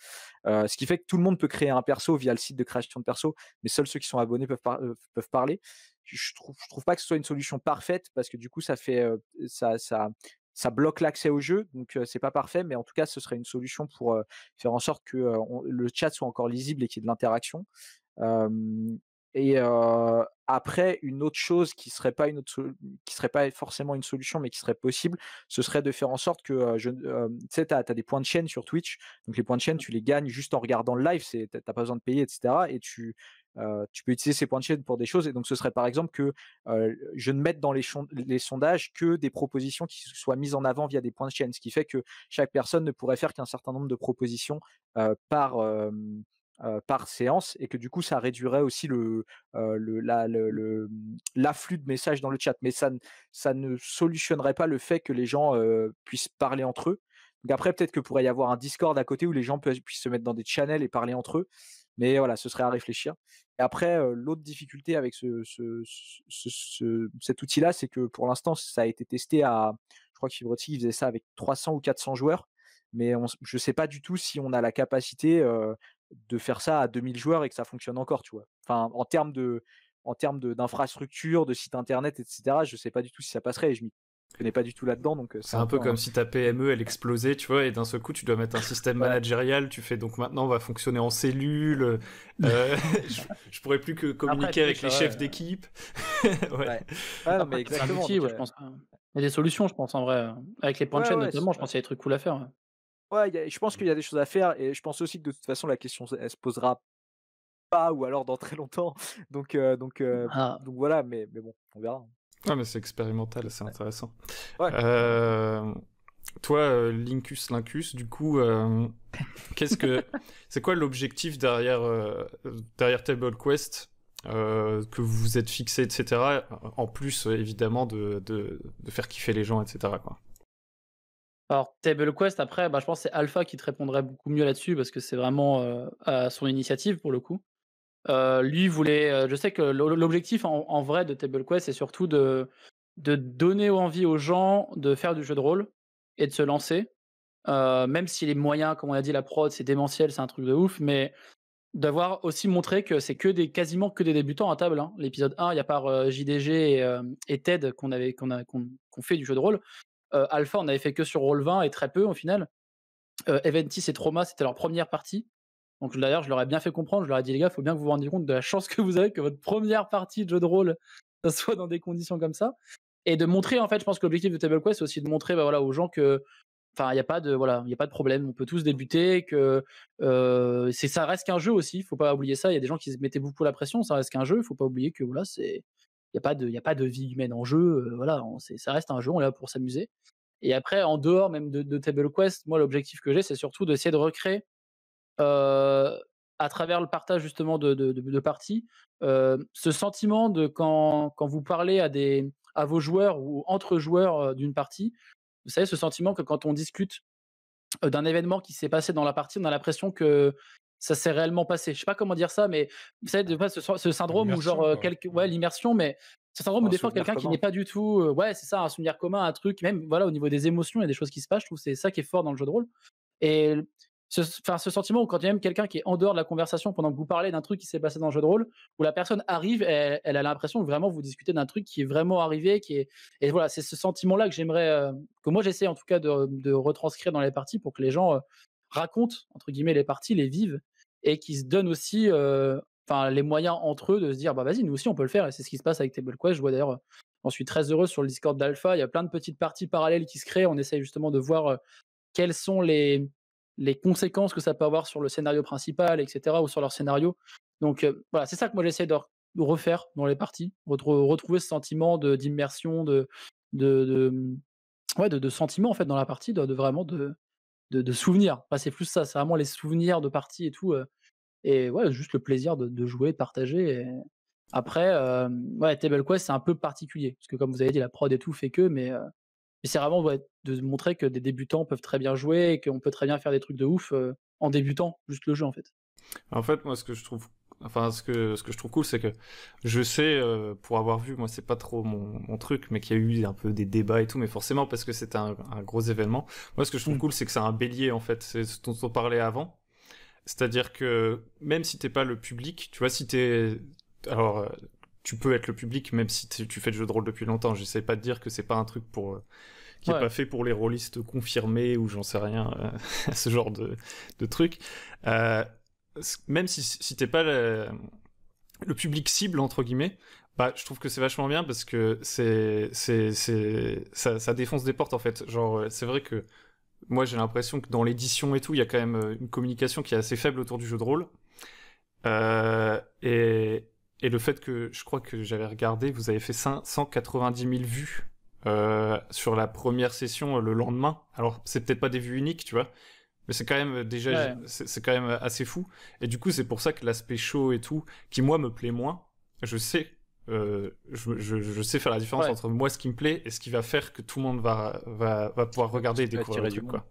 Ce qui fait que tout le monde peut créer un perso via le site de création de perso, mais seuls ceux qui sont abonnés peuvent parler. Je trouve pas que ce soit une solution parfaite parce que du coup, ça bloque l'accès au jeu, donc c'est pas parfait, mais en tout cas, ce serait une solution pour, faire en sorte que, le chat soit encore lisible et qu'il y ait de l'interaction. Hem et après une autre chose qui serait pas forcément une solution, mais qui serait possible, ce serait de faire en sorte que, tu sais, tu as des points de chaîne sur Twitch, donc les points de chaîne, tu les gagnes juste en regardant le live, tu as pas besoin de payer et cetera et tu peux utiliser ces points de chaîne pour des choses et donc ce serait par exemple que, je ne mette dans les sondages que des propositions qui soient mises en avant via des points de chaîne. Ce qui fait que chaque personne ne pourrait faire qu'un certain nombre de propositions, par séance et que du coup ça réduirait aussi l'afflux de messages dans le chat. Mais ça ne solutionnerait pas le fait que les gens, puissent parler entre eux. Donc après peut-être que pourrait y avoir un Discord à côté où les gens puissent se mettre dans des channels et parler entre eux. Mais voilà, ce serait à réfléchir. Et après, l'autre difficulté avec cet outil-là, c'est que pour l'instant ça a été testé je crois que Fibrotti, il faisait ça avec 300 ou 400 joueurs, mais je sais pas du tout si on a la capacité, de faire ça à 2000 joueurs et que ça fonctionne encore, tu vois? Enfin, en termes d'infrastructure, de site internet et cetera, je sais pas du tout si ça passerait et je m'y connais pas du tout là-dedans, donc C'est un peu comme si ta PME elle explosait, tu vois, et d'un seul coup tu dois mettre un système Ouais. managérial, tu fais donc maintenant on va fonctionner en cellule, je pourrais plus que communiquer avec les chefs d'équipe. Ouais. Ouais. Ouais, non, mais Après, c'est un exactement, outil, donc je pense. Il y a des solutions, je pense, en vrai. Avec les points de ouais, chaîne, ouais, notamment, je pense qu'il y a des trucs cool à faire. ouais, je pense qu'il y a des choses à faire et je pense aussi que de toute façon la question elle se posera pas ou alors dans très longtemps. Donc heu, donc heu, Ah, donc voilà, mais bon, on verra. Ah mais c'est expérimental, c'est Ouais. intéressant. Ouais. Toi, Lincus, du coup, c'est quoi l'objectif derrière Table Quest que vous vous êtes fixé, etc. En plus, évidemment, de faire kiffer les gens, etc. quoi. Alors, Table Quest, après, je pense que c'est Alpha qui te répondrait beaucoup mieux là-dessus parce que c'est vraiment à son initiative pour le coup. Lui voulait. Je sais que l'objectif en vrai de Table Quest, c'est surtout de donner envie aux gens de faire du jeu de rôle et de se lancer. Même si les moyens, comme on a dit, la prod, c'est démentiel, c'est un truc de ouf, mais d'avoir aussi montré que c'est quasiment que des débutants à table. Hein. L'épisode 1, il y a par JDG et Ted qu'on fait du jeu de rôle. Alpha, on avait fait que sur Roll20 et très peu au final. Eventis et Trauma, c'était leur première partie. Donc d'ailleurs, je leur ai bien fait comprendre, je leur ai dit les gars, il faut bien que vous vous rendiez compte de la chance que vous avez que votre première partie de jeu de rôle ça soit dans des conditions comme ça. Et de montrer, en fait, je pense que l'objectif de Table Quest, c'est aussi de montrer aux gens que il n'y a pas de problème, on peut tous débuter, que ça reste qu'un jeu aussi, il faut pas oublier ça. Il y a des gens qui se mettaient beaucoup la pression, ça reste qu'un jeu, il faut pas oublier que il y a pas de vie humaine en jeu, ça reste un jeu, on est là pour s'amuser. Et après, en dehors même de Table Quest, moi l'objectif que j'ai, c'est surtout d'essayer de recréer à travers le partage justement de parties, ce sentiment de quand vous parlez à vos joueurs ou entre joueurs d'une partie, vous savez, ce sentiment que quand on discute d'un événement qui s'est passé dans la partie, on a l'impression que ça s'est réellement passé. Je sais pas comment dire ça, mais vous savez, des fois, ce syndrome où L'immersion, quoi. l'immersion, mais ce syndrome où Un des fois souvenir quelqu'un qui commun. n'est pas du tout, ouais, c'est ça, un souvenir commun, un truc, même voilà, au niveau des émotions, il y a des choses qui se passent. Je trouve que c'est ça qui est fort dans le jeu de rôle. Et ce sentiment où quand il y a même quelqu'un qui est en dehors de la conversation pendant que vous parlez d'un truc qui s'est passé dans le jeu de rôle, où la personne arrive, elle a l'impression que vraiment vous discutez d'un truc qui est vraiment arrivé, et voilà, c'est ce sentiment-là que j'aimerais, que moi j'essaie en tout cas de retranscrire dans les parties pour que les gens racontent entre guillemets les parties, les vivent, et qui se donnent aussi, les moyens entre eux de se dire bah vas-y, nous aussi on peut le faire, et c'est ce qui se passe avec Table Quest. Je vois d'ailleurs, j'en suis très heureux sur le Discord d'Alpha, il y a plein de petites parties parallèles qui se créent, on essaye justement de voir quelles sont les conséquences que ça peut avoir sur le scénario principal, etc., ou sur leur scénario. Donc voilà, c'est ça que moi j'essaie de refaire dans les parties, retrouver ce sentiment d'immersion, de, de sentiment en fait dans la partie, de vraiment de souvenirs. Enfin, c'est plus ça, c'est vraiment les souvenirs de partie et tout. Et ouais, juste le plaisir de jouer, de partager. Et après, ouais, Table Quest, c'est un peu particulier, parce que comme vous avez dit, la prod et tout fait que, mais c'est vraiment de montrer que des débutants peuvent très bien jouer et qu'on peut très bien faire des trucs de ouf en débutant juste le jeu en fait. En fait, moi, ce que je trouve cool, c'est que je sais, pour avoir vu, moi, c'est pas trop mon truc, mais qu'il y a eu un peu des débats et tout, mais forcément parce que c'était un gros événement. Moi, ce que je trouve cool, c'est que c'est un bélier, en fait. C'est ce dont on parlait avant. C'est-à-dire que même si t'es pas le public, tu vois, alors, tu peux être le public, même si tu fais le jeu de rôle depuis longtemps. J'essaie pas de dire que c'est pas un truc qui est pas fait pour les rôlistes confirmés ou j'en sais rien, ce genre de truc. Même si t'es pas le public cible entre guillemets, bah je trouve que c'est vachement bien parce que ça défonce des portes en fait. Genre c'est vrai que moi j'ai l'impression que dans l'édition et tout, il y a quand même une communication qui est assez faible autour du jeu de rôle. Et le fait que je crois que j'avais regardé, vous avez fait 190 000 vues sur la première session le lendemain. Alors c'est peut-être pas des vues uniques, tu vois. Mais c'est quand même déjà, c'est quand même assez fou. Et du coup, c'est pour ça que l'aspect show et tout, qui moi me plaît moins, je sais, je sais faire la différence entre moi ce qui me plaît et ce qui va faire que tout le monde va pouvoir regarder et découvrir le truc, quoi.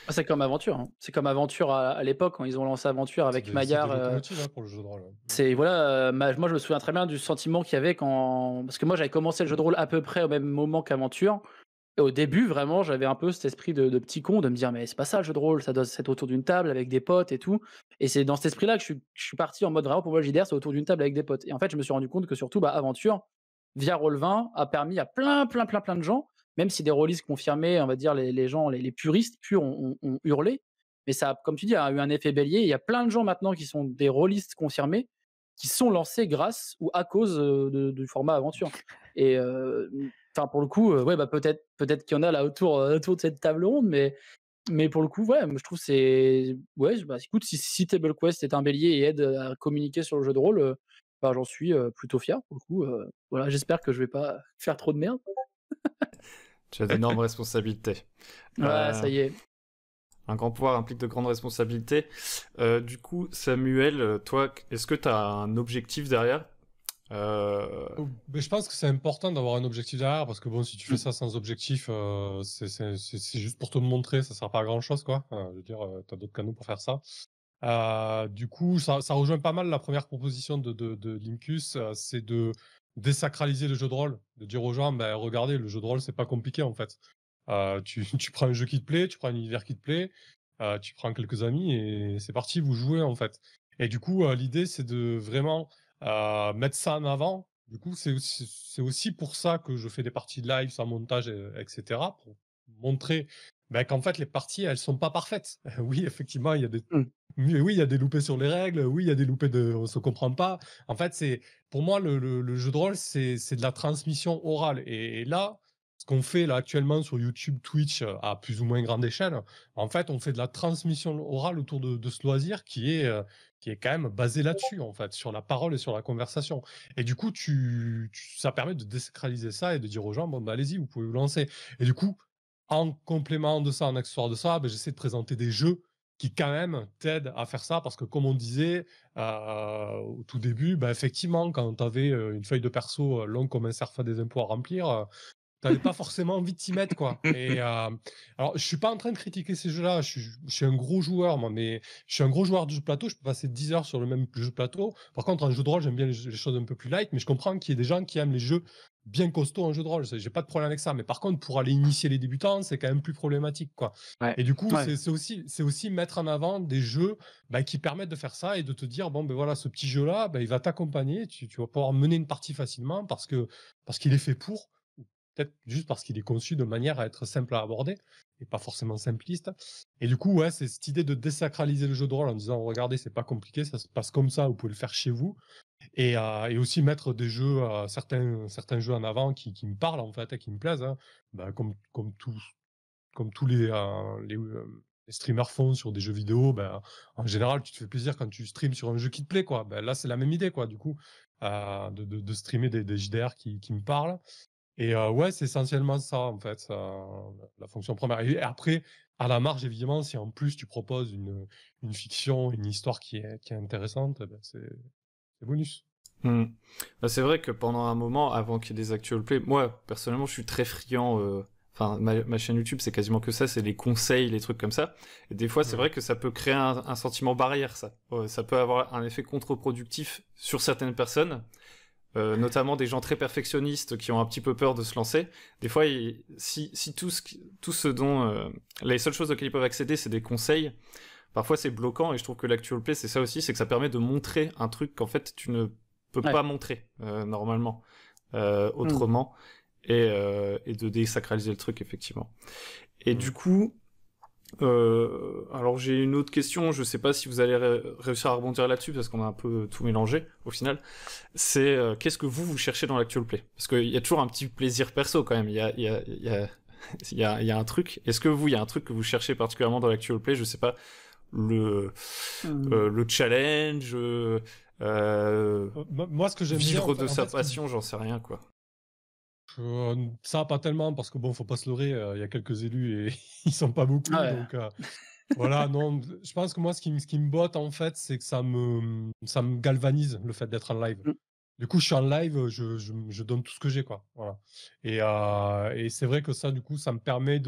C'est comme Aventure. Hein. C'est comme Aventure à l'époque quand ils ont lancé Aventure avec Maillard. Pour le jeu de rôle. C'est voilà, moi je me souviens très bien du sentiment qu'il y avait parce que moi j'avais commencé le jeu de rôle à peu près au même moment qu'Aventure. Et au début, vraiment, j'avais un peu cet esprit de petit con, de me dire: «Mais c'est pas ça le jeu de rôle, ça doit être autour d'une table avec des potes et tout», et c'est dans cet esprit-là que je suis parti en mode vraiment pour moi le JDR, c'est autour d'une table avec des potes, et en fait, je me suis rendu compte que surtout, Aventure, via Roll20, a permis à plein de gens, même si des rôlistes confirmés, on va dire les gens, les puristes purs ont hurlé, mais ça a, comme tu dis, a eu un effet bélier. Il y a plein de gens maintenant qui sont des rôlistes confirmés, qui sont lancés grâce ou à cause, du format Aventure, et enfin, pour le coup, ouais, peut-être qu'il y en a là autour de cette table ronde, mais pour le coup, ouais, moi je trouve c'est ouais, écoute, si Table Quest est un bélier et aide à communiquer sur le jeu de rôle, j'en suis, plutôt fier pour le coup, voilà, j'espère que je vais pas faire trop de merde. Tu as d'énormes responsabilités. Ouais, ça Euh, y est. un grand pouvoir implique de grandes responsabilités. Du coup, Samuel, toi, est-ce que tu as un objectif derrière? Mais je pense que c'est important d'avoir un objectif derrière, parce que bon, si tu fais Mmh. ça sans objectif, c'est juste pour te le montrer, ça sert pas à grand chose, quoi. Je veux dire, t'as d'autres canaux pour faire ça. Du coup, ça rejoint pas mal la première proposition de Lincus, c'est de désacraliser le jeu de rôle, de dire aux gens, ben regardez, le jeu de rôle, c'est pas compliqué en fait. Tu prends un jeu qui te plaît, tu prends un univers qui te plaît, tu prends quelques amis et c'est parti, vous jouez en fait. Et du coup, l'idée, c'est de vraiment mettre ça en avant. Du coup, c'est aussi pour ça que je fais des parties de live sans montage, etc. Pour montrer ben, qu'en fait, les parties, elles sont pas parfaites. Oui, effectivement, il y a des Mmh. oui, il y a des loupés sur les règles, oui, il y a des loupés de on se comprend pas. En fait, pour moi, le jeu de rôle, c'est de la transmission orale. Et là, ce qu'on fait là actuellement sur YouTube, Twitch, à plus ou moins grande échelle, en fait, on fait de la transmission orale autour de ce loisir qui est quand même basé là-dessus, en fait, sur la parole et sur la conversation. Et du coup, ça permet de désacraliser ça et de dire aux gens, bon, bah, allez-y, vous pouvez vous lancer. Et du coup, en complément de ça, en accessoire de ça, ben, j'essaie de présenter des jeux qui quand même t'aident à faire ça, parce que comme on disait au tout début, bah, effectivement, quand tu avais une feuille de perso longue comme un cerf à des impôts à remplir, t'avais pas forcément envie de t'y mettre, quoi. Et alors, je suis pas en train de critiquer ces jeux-là. Je suis un gros joueur, moi, mais je suis un gros joueur de jeux de plateau. Je peux passer 10 heures sur le même jeu de plateau. Par contre, en jeu de rôle, j'aime bien les choses un peu plus light, mais je comprends qu'il y ait des gens qui aiment les jeux bien costauds en jeu de rôle. J'ai pas de problème avec ça. Mais par contre, pour aller initier les débutants, c'est quand même plus problématique, quoi. Ouais. Et du coup, Ouais. c'est aussi mettre en avant des jeux bah, qui permettent de faire ça et de te dire, bon, ben voilà, ce petit jeu-là, bah, il va t'accompagner. Tu vas pouvoir mener une partie facilement parce qu'il est fait pour. Peut-être juste parce qu'il est conçu de manière à être simple à aborder et pas forcément simpliste. Et du coup, ouais, c'est cette idée de désacraliser le jeu de rôle en disant, regardez, c'est pas compliqué, ça se passe comme ça, vous pouvez le faire chez vous. Et aussi mettre des jeux, certains jeux en avant qui me parlent en fait et qui me plaisent, hein. Bah, comme tous les streamers font sur des jeux vidéo, ben, en général, tu te fais plaisir quand tu streams sur un jeu qui te plaît, quoi. Ben, là, c'est la même idée, quoi, du coup, de streamer des JDR qui me parlent. Et ouais, c'est essentiellement ça, en fait, la fonction première. Et après, à la marge, évidemment, si en plus tu proposes une fiction, une histoire qui est intéressante, eh ben, c'est bonus. Hmm. Bah, c'est vrai que pendant un moment, avant qu'il y ait des actual play, moi personnellement, je suis très friand. Enfin, ma chaîne YouTube, c'est quasiment que ça, c'est les conseils, les trucs comme ça. Et des fois, c'est Ouais. vrai que ça peut créer un sentiment barrière, ça. Ça peut avoir un effet contre-productif sur certaines personnes, notamment des gens très perfectionnistes qui ont un petit peu peur de se lancer. Des fois, si tout ce dont les seules choses auxquelles ils peuvent accéder, c'est des conseils. Parfois, c'est bloquant, et je trouve que l'actual play, c'est ça aussi, c'est que ça permet de montrer un truc qu'en fait, tu ne peux Ouais. pas montrer normalement Mmh. autrement, et de désacraliser le truc, effectivement. Et du Mmh. coup, alors j'ai une autre question, je sais pas si vous allez réussir à rebondir là-dessus, parce qu'on a un peu tout mélangé au final. C'est qu'est-ce que vous cherchez dans l'actual play? Parce qu'il y a toujours un petit plaisir perso quand même, il y a un truc. Est-ce que vous, il y a un truc que vous cherchez particulièrement dans l'actual play? Je sais pas, le, Mmh. le challenge, Moi, ce que j'aime bien, vivre de en sa fait, ce qui, passion, j'en sais rien, quoi. ça, pas tellement, parce que bon, faut pas se leurrer, il y a quelques élus et ils sont pas beaucoup, Ouais. donc voilà, non, je pense que moi, ce qui me botte, en fait, c'est que ça me galvanise, le fait d'être en live. Mmh. Du coup, je suis en live, je donne tout ce que j'ai, quoi. Voilà. Et c'est vrai que ça, du coup, ça me permet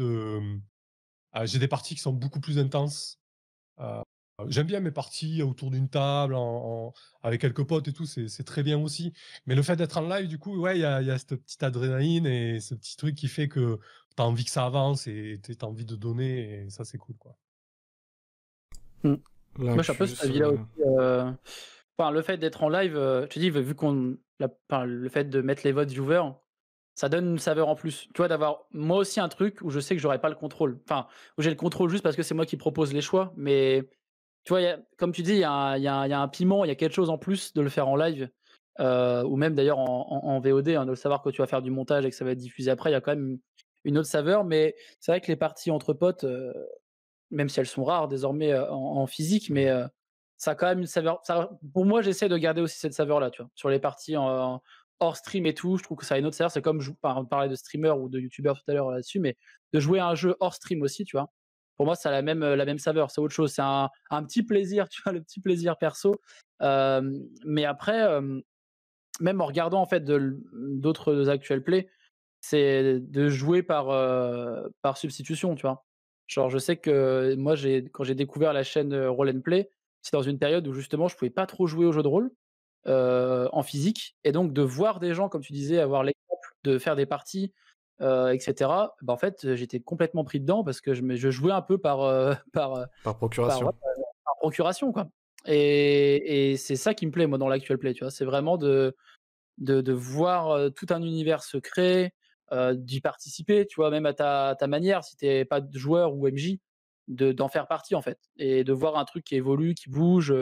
j'ai des parties qui sont beaucoup plus intenses. J'aime bien mes parties autour d'une table, avec quelques potes et tout, c'est très bien aussi. Mais le fait d'être en live, du coup, ouais, il y a cette petite adrénaline et ce petit truc qui fait que tu as envie que ça avance et tu as envie de donner, et ça, c'est cool, quoi. Moi, je suis un peu L'inclus, cet avis-là aussi. Enfin, le fait d'être en live, je te dis, vu le fait de mettre les votes viewers, ça donne une saveur en plus. Tu vois, d'avoir moi aussi un truc où je sais que j'aurai pas le contrôle. Enfin, où j'ai le contrôle juste parce que c'est moi qui propose les choix. Mais tu vois, comme tu dis, il y a un piment, il y a quelque chose en plus de le faire en live. Ou même d'ailleurs en VOD, hein, de le savoir que tu vas faire du montage et que ça va être diffusé après, il y a quand même une autre saveur. Mais c'est vrai que les parties entre potes, même si elles sont rares désormais en physique, mais ça a quand même une saveur. Pour moi, j'essaie de garder aussi cette saveur-là, tu vois. Sur les parties hors stream et tout, je trouve que ça a une autre saveur. C'est comme on parlait de streamer ou de youtubeur tout à l'heure là-dessus, mais de jouer à un jeu hors stream aussi, tu vois. Pour moi, ça a la même saveur. C'est autre chose. C'est un petit plaisir, tu vois, le petit plaisir perso. Mais après, même en regardant en fait d'autres actual play, c'est de jouer par substitution, tu vois? Genre, je sais que moi, quand j'ai découvert la chaîne, Roll and Play, c'est dans une période où justement je pouvais pas trop jouer aux jeux de rôle, en physique et donc de voir des gens, comme tu disais, avoir l'exemple de faire des parties, et cetera, bah, en fait, j'étais complètement pris dedans parce que je jouais un peu par par ouais, procuration. par procuration, quoi et c'est ça qui me plaît, moi, dans l'actual play, tu vois? C'est vraiment de voir, tout un univers se créer, d'y participer, tu vois? Même à ta manière, si tu es pas de joueur ou MJ, d'en faire partie, en fait et de voir un truc qui évolue, qui bouge,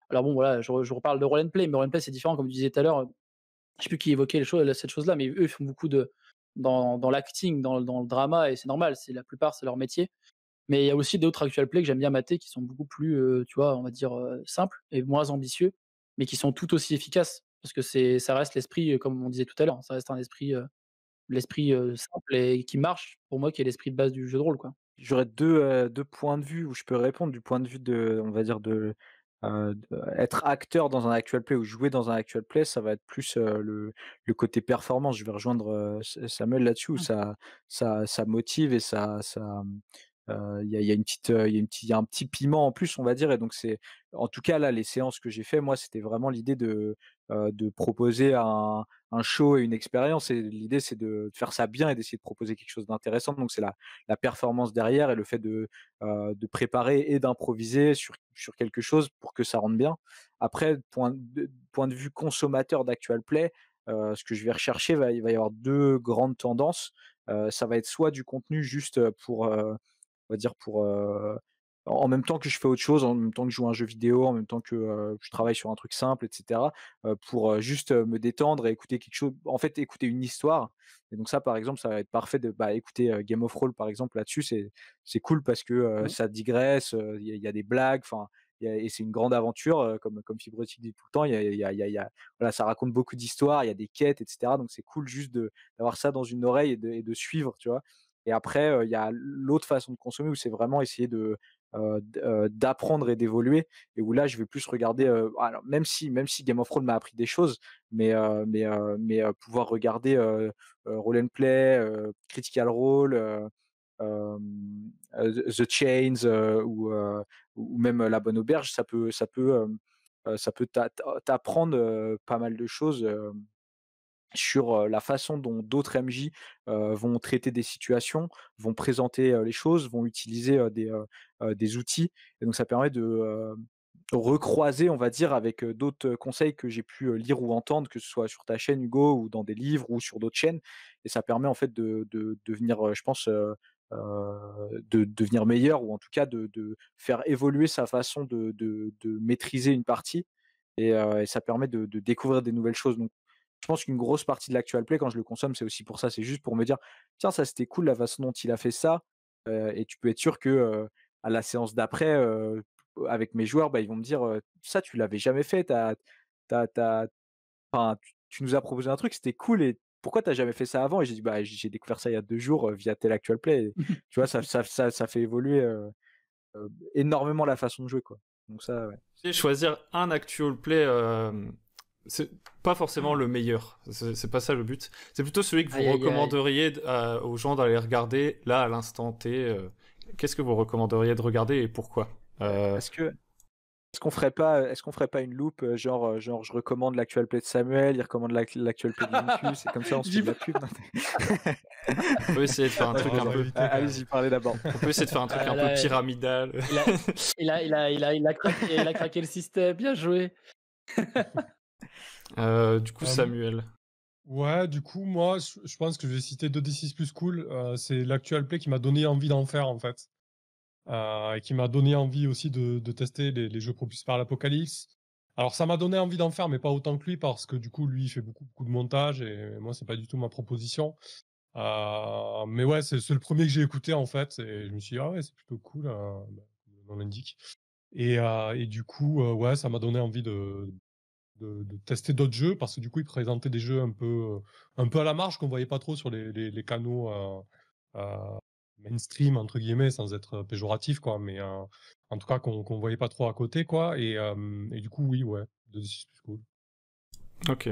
alors bon, voilà, je reparle de roll and play, mais roll and play, c'est différent, comme tu disais tout à l'heure, je sais plus qui évoquait cette chose-là, mais eux, ils font beaucoup dans l'acting, dans le drama et c'est normal, c'est la plupart, c'est leur métier. Mais il y a aussi d'autres actual play que j'aime bien mater qui sont beaucoup plus, tu vois, on va dire, simples et moins ambitieux, mais qui sont tout aussi efficaces. Parce que ça reste l'esprit, comme on disait tout à l'heure, ça reste un esprit, l'esprit, simple et qui marche pour moi, qui est l'esprit de base du jeu de rôle, quoi. J'aurais 2 points de vue où je peux répondre. Du point de vue de on va dire être acteur dans un actual play ou jouer dans un actual play, ça va être plus, le côté performance. Je vais rejoindre, Samuel là-dessus où Mmh. ça motive et il y a une petite, il y a un petit piment en plus, on va dire et donc c'est en tout cas là, les séances que j'ai fait, moi, c'était vraiment l'idée de proposer un show et une expérience et l'idée, c'est de faire ça bien et d'essayer de proposer quelque chose d'intéressant. Donc c'est la performance derrière et le fait de préparer et d'improviser sur quelque chose pour que ça rentre bien. Après, point de vue consommateur d'actual play, ce que je vais rechercher, il va y avoir 2 grandes tendances. Ça va être soit du contenu juste, on va dire en même temps que je fais autre chose, en même temps que je joue à un jeu vidéo, en même temps que, je travaille sur un truc simple et cetera, pour, juste, me détendre et écouter quelque chose en fait, écouter une histoire et donc ça, par exemple, ça va être parfait de, bah, écouter, Game of Thrones, par exemple, là-dessus, c'est cool parce que, Mmh. ça digresse, il y a des blagues, enfin, et c'est une grande aventure, comme Fibrotic dit tout le temps, voilà, ça raconte beaucoup d'histoires, il y a des quêtes et cetera donc c'est cool juste d'avoir ça dans une oreille et de suivre, tu vois? Et après, il y a l'autre façon de consommer où c'est vraiment essayer d'apprendre et d'évoluer et où là, je vais plus regarder, alors même si Game of Thrones m'a appris des choses, pouvoir regarder, Roll and Play, Critical Role, The Chains, ou même, La Bonne Auberge, ça peut t'apprendre, pas mal de choses, sur, la façon dont d'autres MJ, vont traiter des situations, vont présenter, les choses, vont utiliser, des outils et donc ça permet de recroiser, on va dire, avec, d'autres, conseils que j'ai pu, lire ou entendre, que ce soit sur ta chaîne Hugo ou dans des livres ou sur d'autres chaînes et ça permet en fait de devenir, je pense, de devenir meilleur ou en tout cas de faire évoluer sa façon de maîtriser une partie et ça permet de découvrir des nouvelles choses donc je pense qu'une grosse partie de l'actual play quand je le consomme, c'est aussi pour ça. C'est juste pour me dire: «Tiens, ça c'était cool la façon dont il a fait ça», et tu peux être sûr que, à la séance d'après, avec mes joueurs, bah, ils vont me dire, «Ça tu l'avais jamais fait, tu enfin, tu nous as proposé un truc, c'était cool et pourquoi tu as jamais fait ça avant?» et j'ai dit: «Bah, j'ai découvert ça il y a 2 jours, via tel actual play» et tu vois? Ça fait évoluer, énormément la façon de jouer, quoi. Donc ça, ouais. Et choisir un actual play, c'est pas forcément le meilleur. C'est pas ça le but. C'est plutôt celui que vous Aïe, aïe, aïe. recommanderiez aux gens d'aller regarder là à l'instant T. Qu'est-ce que vous recommanderiez de regarder et pourquoi? Est-ce que Est-ce qu'on ferait pas une loupe, genre, je recommande l'actual play de Samuel, il recommande l'actual play de Lincus, et comme ça on se fait de la pub. On peut essayer de faire un truc un peu. Allez-y, parlez d'abord. On peut essayer de faire un truc un peu pyramidal. Il a craqué le système, bien joué. Du coup, Samuel. Ouais, du coup, moi, je pense que je vais citer 2D6 plus cool. C'est l'actual play qui m'a donné envie d'en faire, en fait. Et qui m'a donné envie aussi de tester les jeux propulsés par l'Apocalypse. Alors, ça m'a donné envie d'en faire, mais pas autant que lui, parce que du coup, lui, il fait beaucoup de montage, et moi, c'est pas du tout ma proposition. Mais ouais, c'est le premier que j'ai écouté, en fait, et je me suis dit, ah ouais, c'est plutôt cool, comme le nom l'indique. Et du coup, ouais, ça m'a donné envie de tester d'autres jeux, parce que du coup, il présentait des jeux un peu à la marge qu'on voyait pas trop sur les canaux mainstream, entre guillemets, sans être péjoratif, quoi, mais en tout cas, qu'on voyait pas trop à côté, quoi. Et du coup, oui, ouais, 2D6 plus cool. Ok.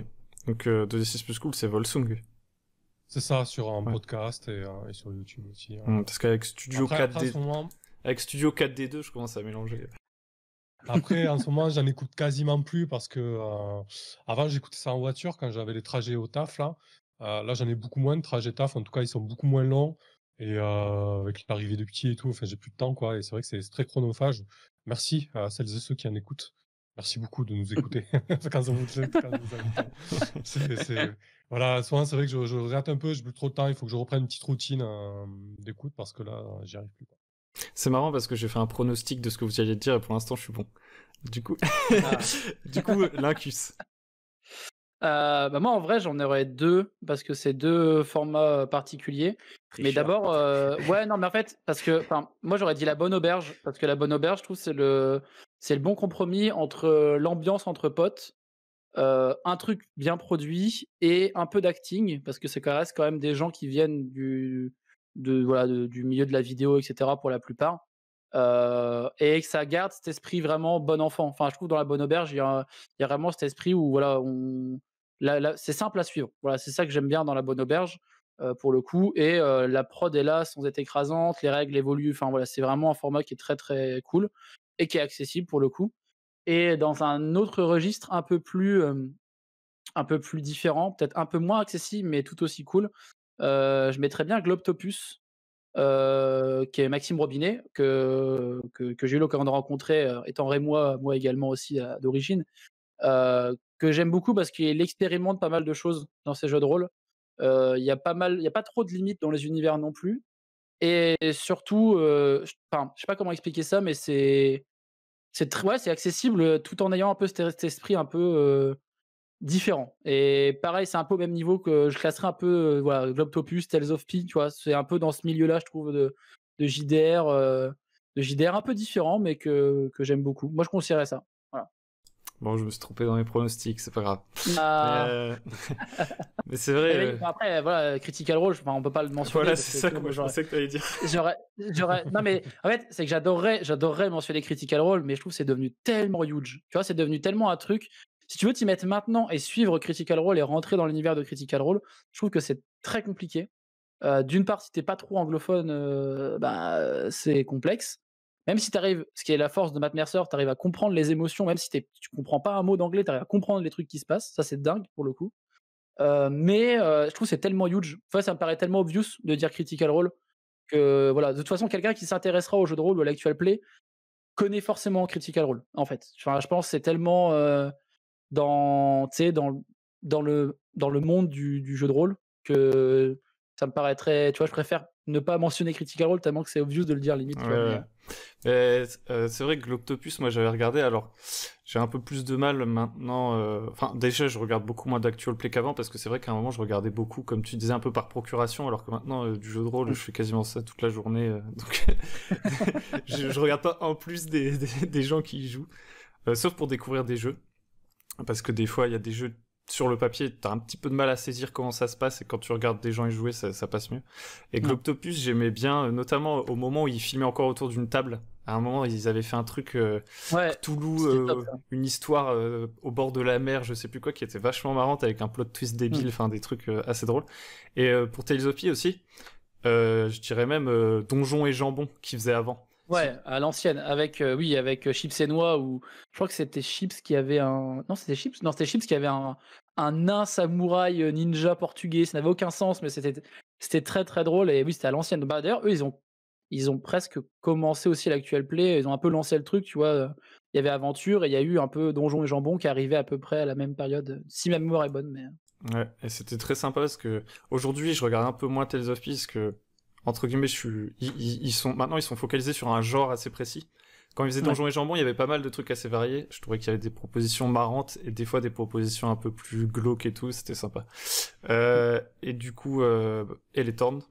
Donc 2D6 plus cool, c'est Volsung. C'est ça, sur un podcast et sur YouTube aussi. Parce qu'avec Studio Après, 4D... en ce moment... Avec Studio 4D2, je commence à mélanger. Après, en ce moment, j'en écoute quasiment plus parce que avant, j'écoutais ça en voiture quand j'avais les trajets au taf, là. Là, j'en ai beaucoup moins de trajets taf. En tout cas, ils sont beaucoup moins longs. Et avec l'arrivée de petits et tout, enfin, j'ai plus de temps, quoi. Et c'est vrai que c'est très chronophage. Merci à celles et ceux qui en écoutent. Merci beaucoup de nous écouter quand vous êtes, quand vous avez le temps. Voilà, souvent, c'est vrai que je regrette un peu, j'ai plus trop de temps. Il faut que je reprenne une petite routine d'écoute parce que là, j'y arrive plus, quoi. C'est marrant parce que j'ai fait un pronostic de ce que vous alliez dire et pour l'instant je suis bon. Du coup, Lincus. Moi en vrai j'en aurais deux parce que c'est deux formats particuliers. Mais d'abord, ouais non mais en fait parce que moi j'aurais dit La Bonne Auberge parce que La Bonne Auberge je trouve c'est le bon compromis entre l'ambiance entre potes, un truc bien produit et un peu d'acting parce que c'est reste quand même des gens qui viennent du milieu de la vidéo etc pour la plupart. Et que ça garde cet esprit vraiment bon enfant. Enfin, je trouve dans La Bonne Auberge, il y a vraiment cet esprit où voilà, c'est simple à suivre. Voilà, c'est ça que j'aime bien dans La Bonne Auberge pour le coup. Et la prod est là sans être écrasante, les règles évoluent. Enfin voilà, c'est vraiment un format qui est très très cool et qui est accessible pour le coup. Et dans un autre registre un peu plus différent, peut-être un peu moins accessible, mais tout aussi cool, je mettrais bien Globtopus. Qui est Maxime Robinet, que j'ai eu l'occasion de rencontrer, étant rémois, moi également aussi d'origine, que j'aime beaucoup parce qu'il expérimente pas mal de choses dans ses jeux de rôle. Il y a pas trop de limites dans les univers non plus. Et surtout, je sais pas comment expliquer ça, mais c'est accessible tout en ayant un peu cet esprit un peu différent. Et pareil, c'est un peu au même niveau que je classerais un peu voilà, Globtopus, Tales of Pi, tu vois, c'est un peu dans ce milieu-là, je trouve, de JDR, un peu différent, mais que j'aime beaucoup. Moi, je considérais ça. Voilà. Bon, je me suis trompé dans mes pronostics, c'est pas grave. Mais c'est Eh vrai. oui, après, voilà, Critical Role, on peut pas le mentionner. Voilà, c'est ça que moi je pensais que tu allais dire. Non, mais en fait, c'est que j'adorerais mentionner Critical Role, mais je trouve que c'est devenu tellement huge. Tu vois, c'est devenu tellement un truc. Si tu veux t'y mettre maintenant et suivre Critical Role et rentrer dans l'univers de Critical Role, je trouve que c'est très compliqué. D'une part, si t'es pas trop anglophone, c'est complexe. Même si t'arrives, ce qui est la force de Matt Mercer, t'arrives à comprendre les émotions, même si tu comprends pas un mot d'anglais, t'arrives à comprendre les trucs qui se passent. Ça, c'est dingue pour le coup. Mais je trouve que c'est tellement huge. Enfin, ça me paraît tellement obvious de dire Critical Role que voilà, de toute façon, quelqu'un qui s'intéressera au jeu de rôle ou à l'actual play connaît forcément Critical Role. En fait, enfin, je pense que c'est tellement dans le monde du jeu de rôle que ça me paraîtrait, tu vois, je préfère ne pas mentionner Critical Role tellement que c'est obvious de le dire limite. C'est vrai que Globtopus, moi j'avais regardé, alors j'ai un peu plus de mal maintenant. Enfin, déjà je regarde beaucoup moins d'actual play qu'avant parce que c'est vrai qu'à un moment je regardais beaucoup, comme tu disais, un peu par procuration, alors que maintenant du jeu de rôle, je fais quasiment ça toute la journée. Donc je regarde pas en plus des gens qui y jouent, sauf pour découvrir des jeux. Parce que des fois, il y a des jeux sur le papier, t'as un petit peu de mal à saisir comment ça se passe, et quand tu regardes des gens y jouer, ça passe mieux. Et Globtopus, j'aimais bien, notamment au moment où ils filmaient encore autour d'une table. À un moment, ils avaient fait un truc Cthulhu, une histoire au bord de la mer, je sais plus quoi, qui était vachement marrante, avec un plot twist débile, enfin des trucs assez drôles. Et pour Tales of Pi aussi, je dirais même Donjon et Jambon, qu'ils faisaient avant. Ouais, à l'ancienne, avec oui, avec Chips et Noix, ou je crois que c'était Chips qui avait un. Non, c'était Chips. Non, c'était Chips qui avait un nain samouraï ninja portugais. Ça n'avait aucun sens, mais c'était très très drôle. Et oui, c'était à l'ancienne. Bah, d'ailleurs, eux, ils ont presque commencé aussi l'actuel play. Ils ont un peu lancé le truc, tu vois. Il y avait Aventure et il y a eu un peu Donjons et Jambon qui arrivait à peu près à la même période, si ma mémoire est bonne. Mais Ouais, et c'était très sympa parce que aujourd'hui, je regarde un peu moins Tales of Peace que, entre guillemets, maintenant, ils sont focalisés sur un genre assez précis. Quand ils faisaient ouais. Donjons et Jambon, il y avait pas mal de trucs assez variés. Je trouvais qu'il y avait des propositions marrantes et des fois des propositions un peu plus glauques et tout. C'était sympa. Et du coup, et les Torn.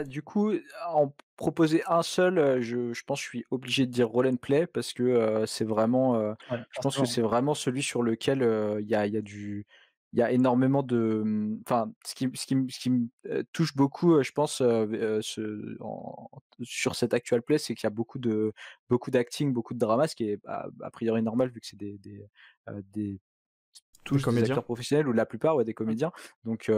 Du coup, en proposer un seul, je pense que je suis obligé de dire Roll and Play parce que c'est vraiment, Ouais, je pense que forcément. c'est vraiment celui sur lequel il y a énormément de, enfin, ce qui me touche beaucoup, je pense, sur cet actual play, c'est qu'il y a beaucoup d'acting, beaucoup de drama, ce qui est a priori normal vu que c'est des Les tous des comédiens. acteurs professionnels ou la plupart, ouais, des comédiens. Donc,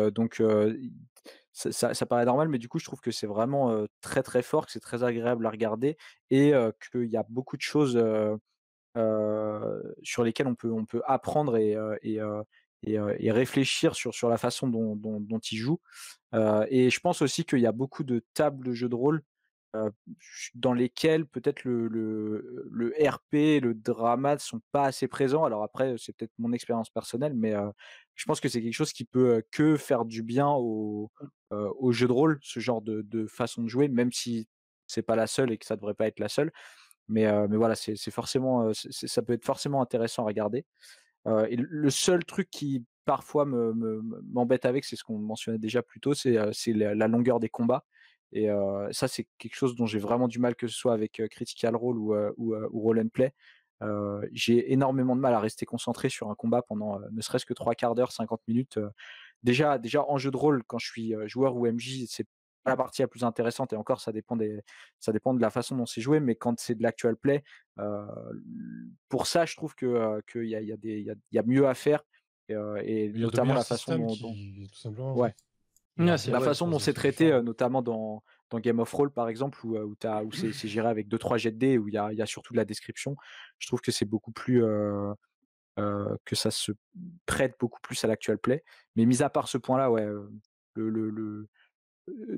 ça paraît normal, mais du coup, je trouve que c'est vraiment, très, très fort, que c'est très agréable à regarder et qu'il y a beaucoup de choses, sur lesquelles on peut apprendre et réfléchir sur la façon dont ils jouent. Et je pense aussi qu'il y a beaucoup de tables de jeux de rôle, dans lesquelles peut-être le RP, le drama ne sont pas assez présents. Alors après, c'est peut-être mon expérience personnelle, mais je pense que c'est quelque chose qui peut, que faire du bien au jeu de rôle, ce genre de façon de jouer, même si c'est pas la seule et que ça devrait pas être la seule. Mais voilà, c'est forcément, ça peut être forcément intéressant à regarder. Et le seul truc qui parfois m'embête avec, c'est ce qu'on mentionnait déjà plus tôt, c'est la longueur des combats et ça, c'est quelque chose dont j'ai vraiment du mal, que ce soit avec, Critical Role ou Roll and Play. J'ai énormément de mal à rester concentré sur un combat pendant, ne serait-ce que 3/4 d'heure, 50 minutes. Déjà en jeu de rôle, quand je suis, joueur ou MJ, c'est pas la partie la plus intéressante et encore ça dépend de la façon dont c'est joué, mais quand c'est de l'actual play, heu, pour ça, je trouve qu'il y a mieux à faire et Il y a de notamment meilleurs la façon systèmes dont qui, tout simplement, ouais, Ouais, c'est la ouais. façon dont c'est traité, notamment dans Game of Roll, par exemple, où c'est géré avec 2-3 jets de dés, où il y a surtout de la description. Je trouve que c'est beaucoup plus, que ça se prête beaucoup plus à l'actual play. Mais mis à part ce point-là, ouais, le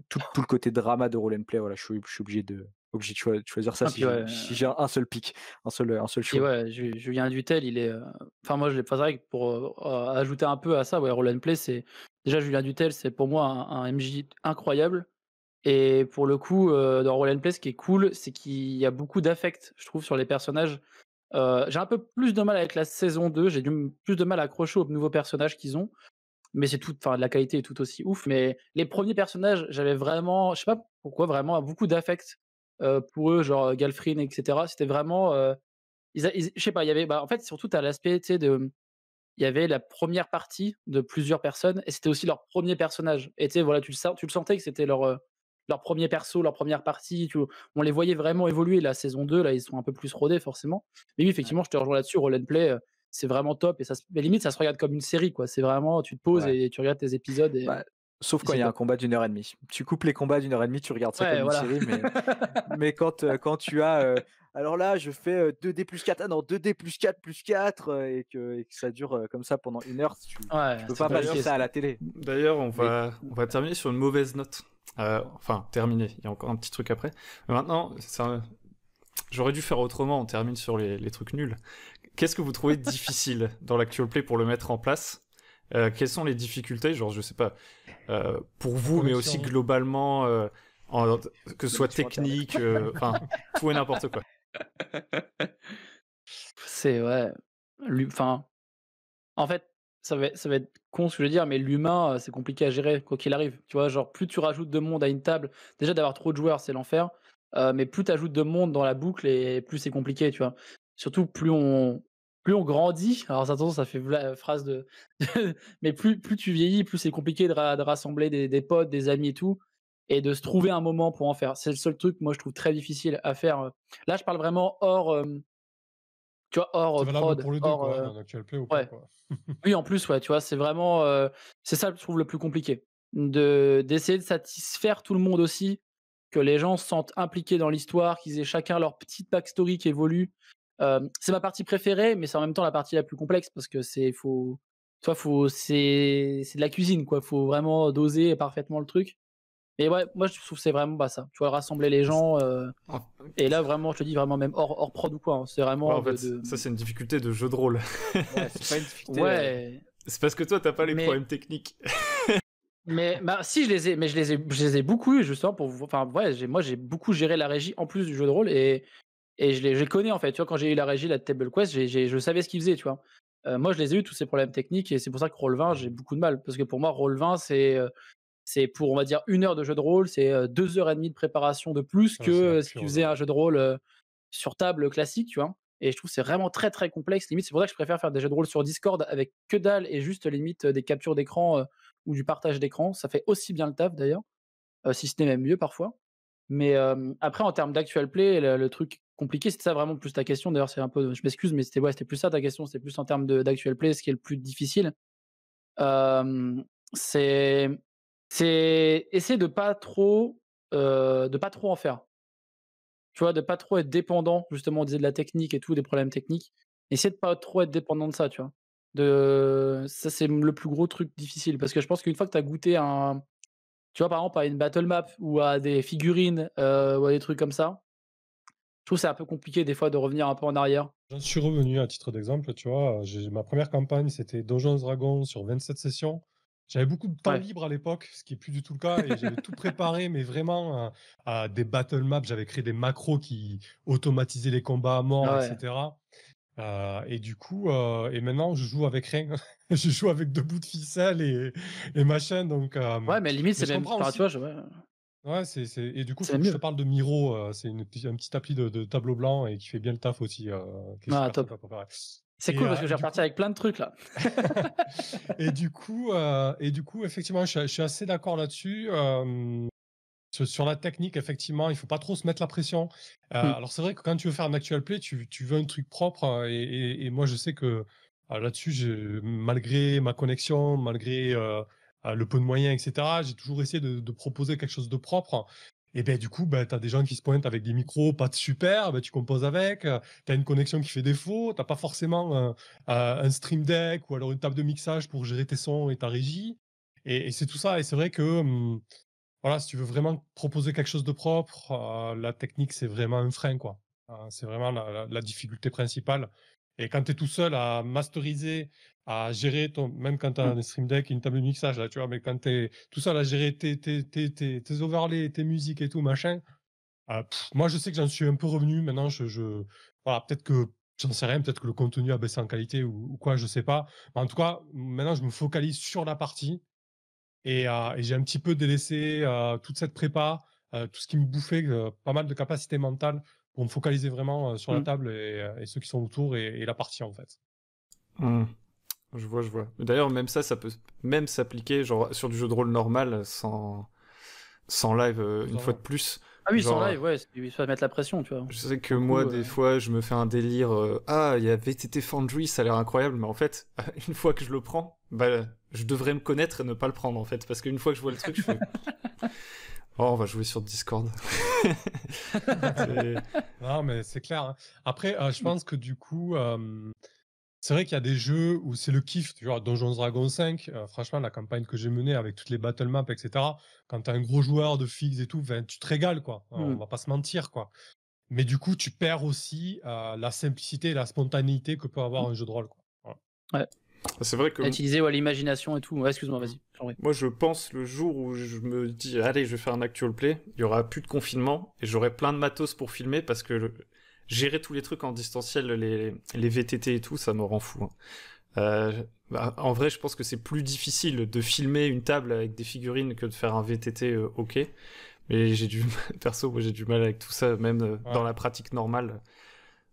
tout le côté drama de roll and play, voilà, je suis obligé de choisir ça Ah, si puis ouais, j'ai un seul pic, un seul puis choix. ouais, Julien Dutel, il est, enfin moi je l'ai, enfin, c'est vrai que pour, ajouter un peu à ça, ouais, roll and play, c'est déjà Julien Dutel, c'est pour moi un MJ incroyable. Et pour le coup, dans roll and play, ce qui est cool, c'est qu'il y a beaucoup d'affect, je trouve, sur les personnages. J'ai un peu plus de mal avec la saison 2, j'ai plus de mal à accrocher aux nouveaux personnages qu'ils ont, mais c'est tout, enfin la qualité est tout aussi ouf. Mais les premiers personnages, j'avais vraiment, je sais pas pourquoi, vraiment beaucoup d'affect, pour eux, genre, Galfrine et cetera. C'était vraiment, je sais pas, il y avait, bah, en fait, surtout tu as l'aspect, tu sais, il y avait la première partie de plusieurs personnes et c'était aussi leur premier personnage et tu sais, voilà, tu le sentais que c'était leur 1er perso, leur première partie, on les voyait vraiment évoluer. La saison 2, là, ils sont un peu plus rodés forcément. Mais oui, Ouais, effectivement, je te rejoins là-dessus, roll and play, c'est vraiment top et mais limite, ça se regarde comme une série, quoi. C'est vraiment, tu te poses ouais. et tu regardes tes épisodes Bah, sauf et quand il c'est y a un top. combat d'1 heure et demie. Tu coupes les combats d'1 heure et demie, tu regardes ça Ouais, comme une voilà. série, mais quand tu as, alors là, je fais, 2D+4, ah non, 2D+4+4, et que ça dure, comme ça pendant 1 heure, tu Ouais, peux c'est pas passer compliqué ça à ça. la télé. D'ailleurs, on Mais va terminer sur une mauvaise note. Enfin, terminer. Il y a encore un petit truc après. Mais maintenant, j'aurais dû faire autrement. On termine sur les trucs nuls. Qu'est-ce que vous trouvez difficile dans l'actual play pour le mettre en place? Quelles sont les difficultés? Genre, je sais pas, pour vous, mais aussi connexion. globalement, que ce soit connexion internet. technique, enfin, tout et n'importe quoi. C'est ouais, enfin, en fait, ça va être con ce que je veux dire, mais l'humain, c'est compliqué à gérer quoi qu'il arrive. Tu vois? Genre plus tu rajoutes de monde à une table, déjà d'avoir trop de joueurs, c'est l'enfer, mais plus tu ajoutes de monde dans la boucle et plus c'est compliqué, tu vois? Surtout plus on grandit, alors ça attention, ça fait phrase de mais plus tu vieillis, plus c'est compliqué de rassembler des potes, des amis et tout et de se trouver un moment pour en faire. C'est le seul truc, moi, je trouve très difficile à faire, là, je parle vraiment hors, tu vois? Hors, C'est valable prod, pour les deux, hors, quoi, hein, en actual play ou pas, ouais. quoi. Oui, en plus, ouais, tu vois? C'est vraiment, c'est ça, je trouve le plus compliqué. D'essayer de satisfaire tout le monde aussi, que les gens se sentent impliqués dans l'histoire, qu'ils aient chacun leur petite backstory qui évolue. C'est ma partie préférée, mais c'est en même temps la partie la plus complexe parce que c'est de la cuisine, quoi. Faut vraiment doser parfaitement le truc. Et ouais, moi je trouve que c'est vraiment ça. Tu vois, rassembler les gens. En Et là, vraiment, je te dis vraiment même hors prod ou quoi. Hein, c'est ouais, vraiment en fait, ça c'est une difficulté de jeu de rôle. Ouais, c'est pas une difficulté. Ouais. C'est parce que toi t'as pas les Mais- problèmes techniques. Mais bah si je les ai, mais je les ai beaucoup eu justement enfin ouais, moi j'ai beaucoup géré la régie en plus du jeu de rôle et je les connais en fait. Tu vois, quand j'ai eu la régie la Table Quest, je savais ce qu'ils faisaient, tu vois. Moi je les ai eu tous ces problèmes techniques et c'est pour ça que Roll20 j'ai beaucoup de mal parce que pour moi Roll20 c'est pour on va dire 1 heure de jeu de rôle, c'est 2h30 de préparation de plus Ah, c'est que la si tu purge, faisais ouais. un jeu de rôle sur table classique, tu vois. Et je trouve que c'est vraiment très très complexe. Limite, c'est pour ça que je préfère faire des jeux de rôle sur Discord avec que dalle et juste limite des captures d'écran ou du partage d'écran. Ça fait aussi bien le taf d'ailleurs, si ce n'est même mieux parfois. Mais après, en termes d'actual play, le truc compliqué, c'était ça vraiment plus ta question. D'ailleurs, c'est un peu, je m'excuse, mais c'était plus ça ta question. C'était plus en termes d'actual play, ce qui est le plus difficile. Euh, c'est essayer de pas trop en faire. Tu vois, de pas trop être dépendant, justement, on disait de la technique et tout, des problèmes techniques. Essayer de pas trop être dépendant de ça, tu vois. Ça, c'est le plus gros truc difficile parce que je pense qu'une fois que tu as goûté tu vois, par exemple, à une battle map ou à des figurines ou à des trucs comme ça, je trouve que c'est un peu compliqué des fois de revenir un peu en arrière. J'en suis revenu à titre d'exemple, tu vois. Ma première campagne, c'était Donjons Dragons sur 27 sessions. J'avais beaucoup de temps Ouais. libre à l'époque, ce qui est plus du tout le cas, et j'avais tout préparé, mais vraiment à des battle maps. J'avais créé des macros qui automatisaient les combats à mort, Ah ouais. etc. Et du coup, et maintenant, je joue avec rien. Je joue avec 2 bouts de ficelle et machin. Donc, Ouais, mais limite, mais c'est je même. comprends Enfin, tu aussi. vois, ouais, Ouais, et du coup, il c'est faut même que je te mieux. parle de Miro. C'est un petit appli de tableau blanc et qui fait bien le taf aussi, qui est Ah, super top. sympa à préparer. C'est Et, cool parce que et j'ai du reparti coup, avec plein de trucs là. et du coup, effectivement, je suis assez d'accord là-dessus. Sur la technique, effectivement, il faut pas trop se mettre la pression. Hmm. Alors c'est vrai que quand tu veux faire un actual play, tu veux un truc propre. Et moi, je sais que là-dessus, malgré ma connexion, malgré le peu de moyens, etc., j'ai toujours essayé de proposer quelque chose de propre. Et ben du coup, tu as des gens qui se pointent avec des micros pas de super, tu composes avec, tu as une connexion qui fait défaut, tu pas forcément un stream deck ou alors une table de mixage pour gérer tes sons et ta régie. Et c'est tout ça. Et c'est vrai que voilà, si tu veux vraiment proposer quelque chose de propre, la technique, c'est vraiment un frein, quoi. C'est vraiment la difficulté principale. Et quand tu es tout seul à masteriser, à gérer même quand tu as Hmm. un stream deck et une table de mixage, là, tu vois, mais quand tu es tout seul à gérer tes overlays, tes musiques et tout, machin, moi, je sais que j'en suis un peu revenu. Maintenant, voilà, peut-être que, j'en sais rien, peut-être que le contenu a baissé en qualité ou quoi, je sais pas. Mais en tout cas, maintenant, je me focalise sur la partie. Et j'ai un petit peu délaissé toute cette prépa, tout ce qui me bouffait pas mal de capacité mentale pour me focaliser vraiment sur la Hmm. table et ceux qui sont autour et la partie en fait. Hmm. Je vois. D'ailleurs, même ça peut même s'appliquer genre sur du jeu de rôle normal sans live une fois de plus. Ah oui, sans Genre, live, ouais, il faut mettre la pression, tu vois. je sais que Pour le moi, coup, des fois, je me fais un délire. Il y a VTT Foundry, ça a l'air incroyable, mais en fait, une fois que je le prends, je devrais me connaître et ne pas le prendre en fait, parce qu'une fois que je vois le truc, je fais. Oh, on va jouer sur Discord. Non, mais c'est clair. Hein. Après, je pense que du coup, c'est vrai qu'il y a des jeux où c'est le kiff, tu vois, Donjons Dragons 5, franchement, la campagne que j'ai menée avec toutes les battle maps, etc., quand t'as un gros joueur de figs et tout, tu te régales, quoi. On va pas se mentir, quoi. Mais du coup, tu perds aussi la simplicité et la spontanéité que peut avoir un jeu de rôle, quoi. Voilà. Ouais. C'est vrai que À utiliser l'imagination et tout. Ouais, excuse-moi, vas-y. moi, je pense le jour où je me dis, allez, je vais faire un actual play, il y aura plus de confinement et j'aurai plein de matos pour filmer parce que gérer tous les trucs en distanciel, les VTT et tout, ça me rend fou. Hein. En vrai, je pense que c'est plus difficile de filmer une table avec des figurines que de faire un VTT ok. Mais perso, moi j'ai du mal avec tout ça, même dans la pratique normale.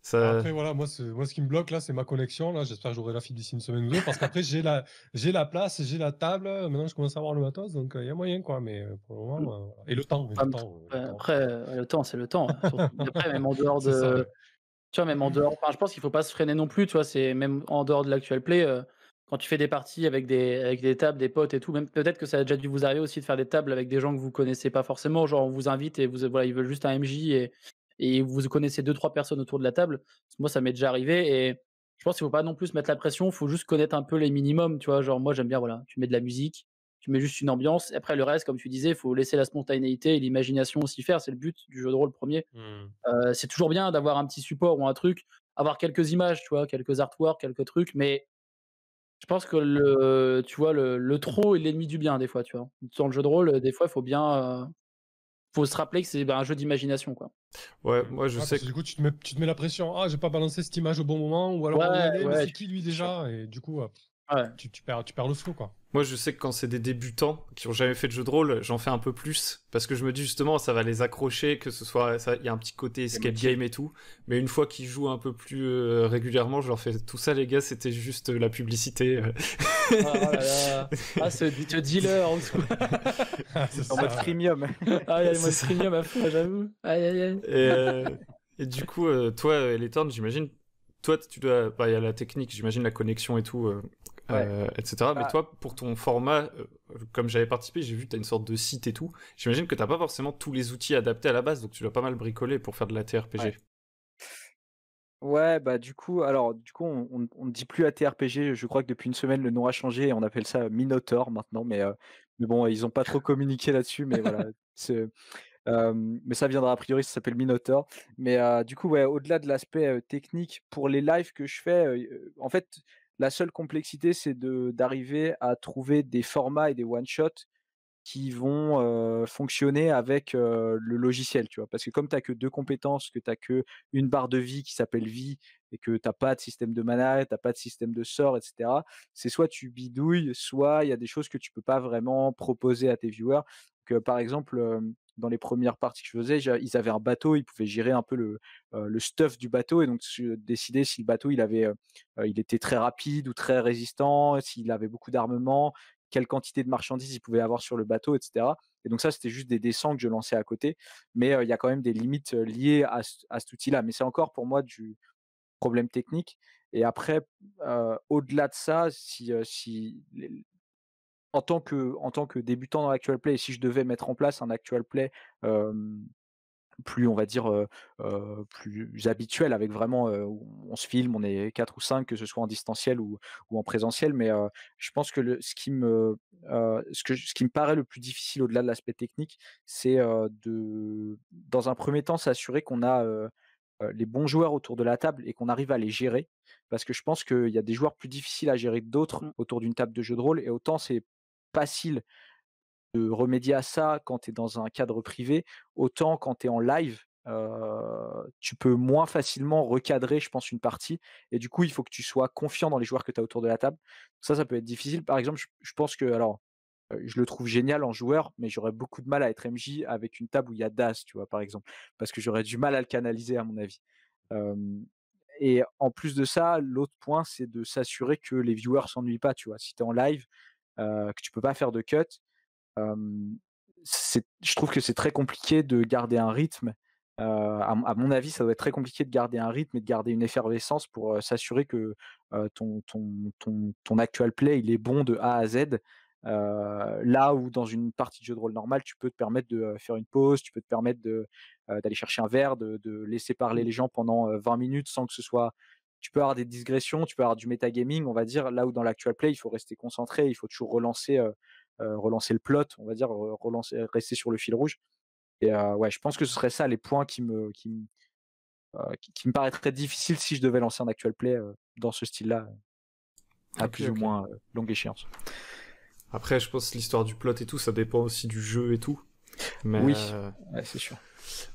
Ça... Après, voilà, moi, ce qui me bloque là, c'est ma connexion. Là, j'espère que j'aurai la fibre d'ici une semaine ou deux, parce qu'après, j'ai la place, j'ai la table. Maintenant, je commence à avoir le matos, donc il y a moyen, quoi. Mais pour le moment, voilà. Et le temps. Après, le temps, c'est le temps. Hein, surtout. Après, même en dehors C'est ça, de. ouais. Tu vois, même en dehors. Enfin, je pense qu'il faut pas se freiner non plus. Tu vois, c'est même en dehors de l'actual play. quand tu fais des parties avec des tables, des potes et tout, même peut-être que ça a déjà dû vous arriver aussi de faire des tables avec des gens que vous connaissez pas forcément, genre on vous invite et voilà, ils veulent juste un MJ et vous connaissez 2-3 personnes autour de la table. Moi, ça m'est déjà arrivé et je pense qu'il faut pas non plus se mettre la pression, il faut juste connaître un peu les minimums, tu vois? Genre moi, j'aime bien, voilà, tu mets de la musique, tu mets juste une ambiance et après le reste, comme tu disais, il faut laisser la spontanéité et l'imagination aussi faire, c'est le but du jeu de rôle premier. Mmh. C'est toujours bien d'avoir un petit support ou un truc, avoir quelques images, tu vois? Quelques artworks, quelques trucs, mais je pense que tu vois, le trop est l'ennemi du bien des fois, tu vois? Dans le jeu de rôle, des fois, il faut bien, faut se rappeler que c'est, bah, un jeu d'imagination, quoi. Ouais, moi je Ouais, sais parce que que du coup, tu te mets la pression. Ah, j'ai pas balancé cette image au bon moment, ou alors Ouais, regardez, mais ouais, c'est qui lui déjà? Et du coup, ouais. tu perds le flow, quoi. Moi, je sais que quand c'est des débutants qui ont jamais fait de jeu de rôle, j'en fais un peu plus parce que je me dis justement ça va les accrocher, que ce soit ça, il y a un petit côté escape game et tout. Mais une fois qu'ils jouent un peu plus régulièrement, je leur fais tout ça, les gars, c'était juste la publicité. Ah, oh là là. Ah, ce dealer en dessous. C'est En mode ça. freemium. Ah, il y a le C'est mode ça. premium à fond, j'avoue. Aïe, aïe, aïe. Et du coup, toi, Eletorn, j'imagine, toi, tu dois, bah, il y a la technique, j'imagine la connexion et tout, etc. Mais Bah, toi, pour ton format, comme j'avais participé, j'ai vu que tu as une sorte de site et tout. J'imagine que t'as pas forcément tous les outils adaptés à la base, donc tu dois pas mal bricoler pour faire de la TRPG. Ouais. Ouais, bah du coup, on ne dit plus ATRPG. Je crois que depuis une semaine, le nom a changé et on appelle ça Minotaur maintenant. Mais bon, ils ont pas trop communiqué là-dessus. Mais voilà, mais ça viendra a priori, ça s'appelle Minotaur. Mais du coup, ouais, au-delà de l'aspect technique, pour les lives que je fais, en fait, la seule complexité, c'est d'arriver à trouver des formats et des one-shots qui vont, fonctionner avec, le logiciel, tu vois? Parce que comme tu as que 2 compétences, que tu as qu'une barre de vie qui s'appelle vie et que tu as pas de système de mana, tu as pas de système de sort et cetera, c'est soit tu bidouilles, soit il y a des choses que tu peux pas vraiment proposer à tes viewers. Que par exemple, dans les premières parties que je faisais, ils avaient un bateau, ils pouvaient gérer un peu le stuff du bateau et donc décider si le bateau il était très rapide ou très résistant, s'il avait beaucoup d'armement, quelle quantité de marchandises ils pouvaient avoir sur le bateau, et cetera. Et donc ça, c'était juste des dessins que je lançais à côté. Mais il y a quand même des limites liées à cet outil-là. Mais c'est encore pour moi du problème technique. Et après, au-delà de ça, si en tant que débutant dans l'actual play, si je devais mettre en place un actual play plus, on va dire, plus habituel avec vraiment, où on se filme, on est 4 ou 5, que ce soit en distanciel ou en présentiel. Mais, je pense que ce qui me paraît le plus difficile au-delà de l'aspect technique, c'est, dans un premier temps, s'assurer qu'on a, les bons joueurs autour de la table et qu'on arrive à les gérer. Parce que je pense qu'il y a des joueurs plus difficiles à gérer que d'autres Mmh. autour d'une table de jeu de rôle et autant c'est facile de remédier à ça quand tu es dans un cadre privé, autant quand tu es en live, tu peux moins facilement recadrer, je pense, une partie et du coup, il faut que tu sois confiant dans les joueurs que tu as autour de la table. Ça peut être difficile. Par exemple, je pense que alors, je le trouve génial en joueur, mais j'aurais beaucoup de mal à être MJ avec une table où il y a Daz, tu vois, par exemple, parce que j'aurais du mal à le canaliser à mon avis. Hem Et en plus de ça, l'autre point, c'est de s'assurer que les viewers s'ennuient pas, tu vois? Si tu es en live, que tu peux pas faire de cut. Hem, je trouve que c'est très compliqué de garder un rythme. À mon avis, ça doit être très compliqué de garder un rythme et de garder une effervescence pour, s'assurer que, ton actual play, il est bon de A à Z. Là où dans une partie de jeu de rôle normale, tu peux te permettre de, faire une pause, tu peux te permettre d'aller chercher un verre, de laisser parler Mmh. les gens pendant, 20 minutes sans que ce soit tu peux avoir des digressions, tu peux avoir du metagaming, on va dire. Là où dans l'actual play, il faut rester concentré, il faut toujours relancer le plot, on va dire, rester sur le fil rouge. Et ouais, je pense que ce serait ça les points qui me paraîtraient difficiles si je devais lancer un actual play, dans ce style-là, à Ok, plus ou ok. moins, longue échéance. Après, je pense que l'histoire du plot et tout, ça dépend aussi du jeu et tout. Mais, Oui, ouais, c'est sûr.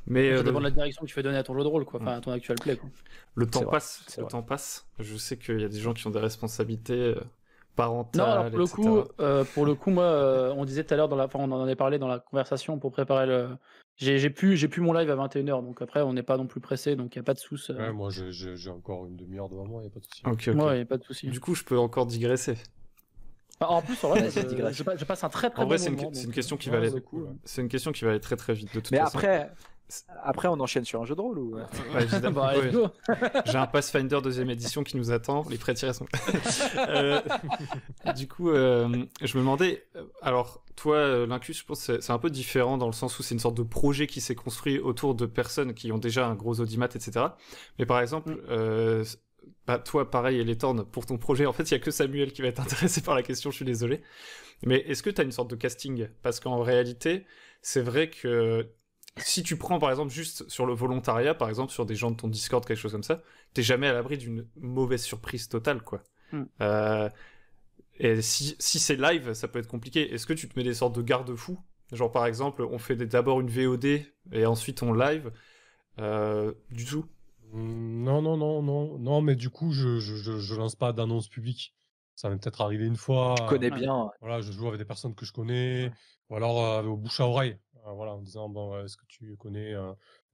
mais Ça dépend de la direction que tu fais donner à ton jeu de rôle, quoi. Mmh. Enfin, à ton actual play, quoi. le temps C'est vrai, passe. c'est Le vrai. temps passe. Je sais qu'il y a des gens qui ont des responsabilités Non, alors parentales, etc. pour le coup, moi, on disait tout à l'heure enfin, on en avait parlé dans la conversation pour préparer j'ai plus mon live à 21h, donc après, on n'est pas non plus pressé, donc il y a pas de souci. Ouais, moi, j'ai encore une demi-heure devant moi, y a pas de souci. Ok, ok. Ouais, y a pas de souci. Du coup, je peux encore digresser. Enfin, en plus, en vrai, Vas-y, digresse. je passe un très très En bon vrai, moment. c'est une donc, question qui ouais, va aller. c'est cool, ouais. C'est une question qui va aller très très vite de toute Mais façon. après, Après, on enchaîne sur un jeu de rôle ou Ouais, évidemment. Bah, let's go. J'ai un Pathfinder 2e édition qui nous attend, les prêts tirés sont... Du coup, je me demandais, alors toi, Lincus, je pense que c'est un peu différent dans le sens où c'est une sorte de projet qui s'est construit autour de personnes qui ont déjà un gros audimat, etc. Mais par exemple, bah, toi, pareil, Eletorn, pour ton projet, en fait, il n'y a que Samuel qui va être intéressé par la question, je suis désolé. Mais est-ce que tu as une sorte de casting? Parce qu'en réalité, c'est vrai que si tu prends par exemple juste sur le volontariat, par exemple sur des gens de ton Discord, quelque chose comme ça, t'es jamais à l'abri d'une mauvaise surprise totale, quoi. Et si c'est live, ça peut être compliqué. Est-ce que tu te mets des sortes de garde-fous? Genre par exemple, on fait d'abord une VOD et ensuite on live du tout? Non, mais du coup, je lance pas d'annonce publique. Ça m'est peut-être arrivé une fois. Tu connais bien. Voilà, je joue avec des personnes que je connais, ou alors au bouche à oreille, voilà, en disant bon, est-ce que tu connais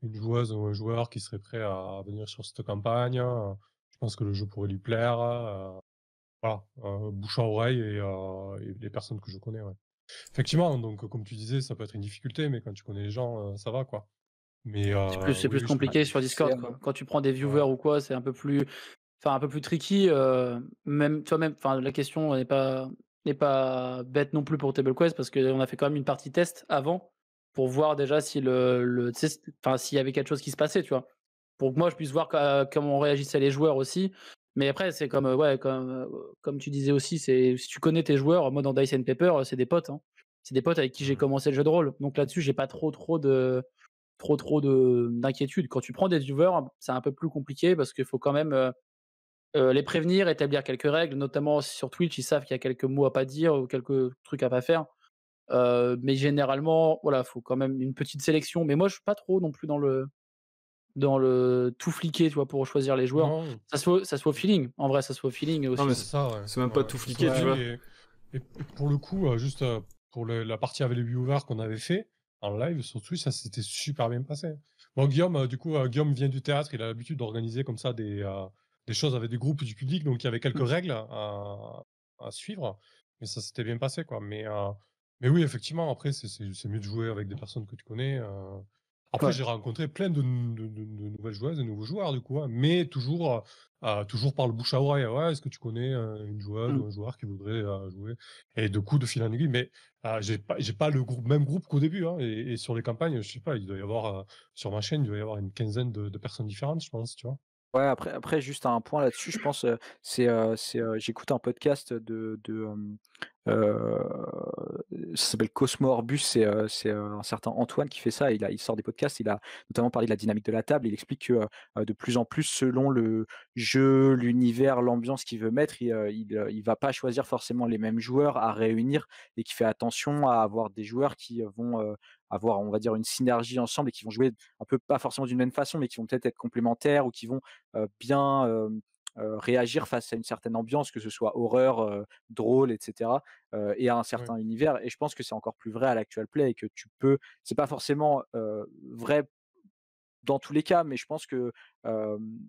une joueuse ou un joueur qui serait prêt à venir sur cette campagne? Je pense que le jeu pourrait lui plaire. Voilà, bouche à oreille et les personnes que je connais, ouais. Effectivement, donc comme tu disais, ça peut être une difficulté, mais quand tu connais les gens, ça va, quoi. Mais C'est plus oui, compliqué sur Discord, c'est, quoi. Quand tu prends des viewers ou quoi, c'est un peu plus tricky. Même, tu vois, même, enfin, la question n'est pas bête non plus pour Table Quest parce qu'on a fait quand même une partie test avant pour voir déjà si tu sais, enfin, s'il y avait quelque chose qui se passait, tu vois. Pour que moi je puisse voir comment réagissaient les joueurs aussi. Mais après, c'est comme, ouais, comme tu disais aussi, c'est si tu connais tes joueurs, moi dans Dice and Paper, c'est des potes, hein. C'est des potes avec qui j'ai commencé le jeu de rôle. Donc là-dessus, j'ai pas trop d'inquiétude. Quand tu prends des viewers, c'est un peu plus compliqué parce qu'il faut quand même les prévenir, établir quelques règles, notamment sur Twitch, ils savent qu'il y a quelques mots à pas dire ou quelques trucs à pas faire. Mais généralement, voilà, faut quand même une petite sélection. Mais moi, je suis pas trop non plus dans le tout fliquer, tu vois, pour choisir les joueurs. non, Ça se fait au feeling. En vrai, ça se fait au feeling aussi. Non, mais c'est ça, ouais. c'est même pas Ouais, tout ça se fliqué, fait, tu vois. Et pour le coup, juste pour la partie avec les viewers qu'on avait fait en live sur Twitch, ça s'était super bien passé. Bon, Guillaume, du coup, Guillaume vient du théâtre, il a l'habitude d'organiser comme ça des choses avec des groupes du public, donc il y avait quelques règles à suivre, mais ça s'était bien passé, quoi. Mais oui, effectivement, après, c'est mieux de jouer avec des personnes que tu connais. Après, Ouais. j'ai rencontré plein de nouvelles joueuses, de nouveaux joueurs, du coup, hein, mais toujours par le bouche à oreille. Ouais, est-ce que tu connais une joueuse ou un joueur qui voudrait jouer? Et de coup, de fil en aiguille, mais j'ai pas le même groupe qu'au début, hein, et sur les campagnes, je sais pas, il doit y avoir, sur ma chaîne, il doit y avoir une quinzaine de personnes différentes, je pense, tu vois. Ouais, après juste un point là-dessus, je pense, j'écoute un podcast ça s'appelle Cosmo Orbus, c'est un certain Antoine qui fait ça. Il sort des podcasts, il a notamment parlé de la dynamique de la table. Il explique que, de plus en plus, selon le jeu, l'univers, l'ambiance qu'il veut mettre, il va pas choisir forcément les mêmes joueurs à réunir et qui fait attention à avoir des joueurs qui, vont, avoir, on va dire, une synergie ensemble et qui vont jouer un peu pas forcément d'une même façon, mais qui vont peut-être être complémentaires ou qui vont, bien, réagir face à une certaine ambiance, que ce soit horreur, drôle et cetera, et à un Ouais. certain univers. Et je pense que c'est encore plus vrai à l'actual play et que tu peux c'est pas forcément, vrai dans tous les cas, mais je pense que,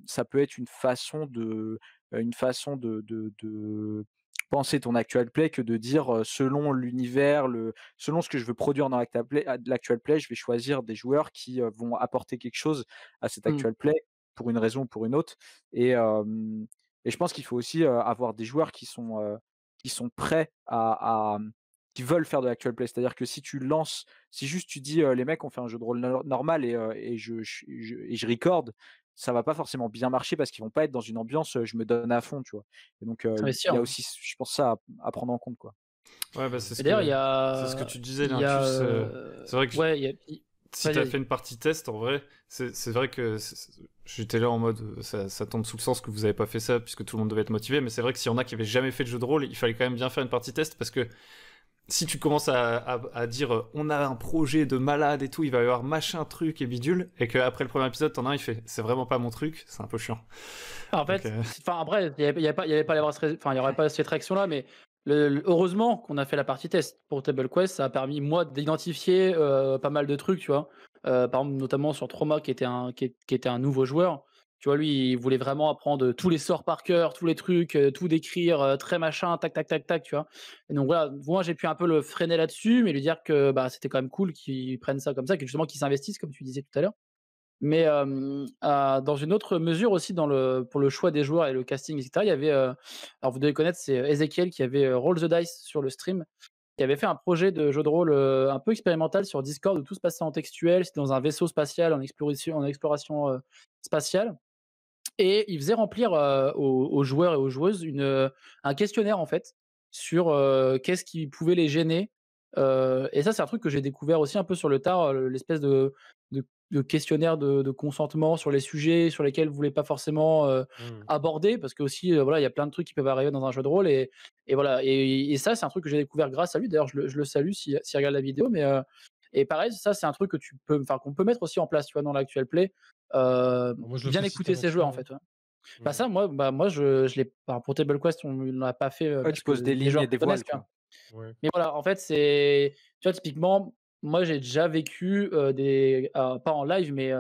ça peut être une façon de penser ton actual play que de dire, selon l'univers, selon ce que je veux produire dans l'actual play, je vais choisir des joueurs qui, vont apporter quelque chose à cet Mmh. actual play pour une raison ou pour une autre. Et je pense qu'il faut aussi, avoir des joueurs qui sont prêts qui veulent faire de l'actual play. C'est-à-dire que si juste tu dis, «Les mecs, on fait un jeu de rôle normal et je record», ça va pas forcément bien marcher parce qu'ils vont pas être dans une ambiance, «Je me donne à fond», tu vois? Et donc, il S'investir, y a hein. aussi, je pense, ça à prendre en compte, quoi. Ouais, bah Et d'ailleurs, c'est ce que tu disais, il y a, Lincus. C'est vrai que ouais, si vas-y, t'as vas-y. fait une partie test, en vrai, c'est vrai que j'étais là en mode ça tombe sous le sens que vous avez pas fait ça puisque tout le monde devait être motivé, mais c'est vrai que s'il y en a qui avaient jamais fait de jeu de rôle, il fallait quand même bien faire une partie test parce que si tu commences à dire on a un projet de malade et tout, il va y avoir machin truc et bidule, et qu'après le premier épisode, t'en as un, il fait c'est vraiment pas mon truc, c'est un peu chiant. En Donc, fait, enfin après, il y avait pas enfin il y aurait pas cette réaction là, mais heureusement qu'on a fait la partie test pour Table Quest, ça a permis moi d'identifier pas mal de trucs, tu vois. Par exemple, notamment sur Trauma qui était un nouveau joueur. Tu vois, lui, il voulait vraiment apprendre tous les sorts par cœur, tous les trucs, tout décrire, très machin, tac, tac, tac, tac, tu vois? Et donc voilà, moi, j'ai pu un peu le freiner là-dessus, mais lui dire que, bah, c'était quand même cool qu'ils prennent ça comme ça, que justement qu'ils s'investissent, comme tu disais tout à l'heure. Mais dans une autre mesure aussi pour le choix des joueurs et le casting et cetera, il y avait, alors vous devez connaître, c'est Ezekiel qui avait, Roll the Dice sur le stream, qui avait fait un projet de jeu de rôle, un peu expérimental sur Discord où tout se passait en textuel. C'était dans un vaisseau spatial en exploration, spatiale. Et il faisait remplir, aux joueurs et aux joueuses un questionnaire en fait sur, qu'est-ce qui pouvait les gêner, et ça c'est un truc que j'ai découvert aussi un peu sur le tard, l'espèce de questionnaire de consentement sur les sujets sur lesquels vous voulez pas forcément, Mmh. aborder parce qu'aussi, voilà, il y a plein de trucs qui peuvent arriver dans un jeu de rôle et voilà et ça c'est un truc que j'ai découvert grâce à lui. D'ailleurs je le salue s'il regarde la vidéo et pareil ça c'est un truc que qu'on peut mettre aussi en place, tu vois, dans l'actuel play, Moi, je le bien fais écouter ses joueurs en systématiquement. fait, ouais. Bah, Mmh. ça, moi, je l'ai enfin, pour Table Quest, on ne l'a pas fait, Ouais, parce tu que poses des les lignes et joueurs des connaissent, voiles, tu vois? quoi. Ouais. Mais voilà, en fait, c'est tu vois, typiquement, moi, j'ai déjà vécu, pas en live, mais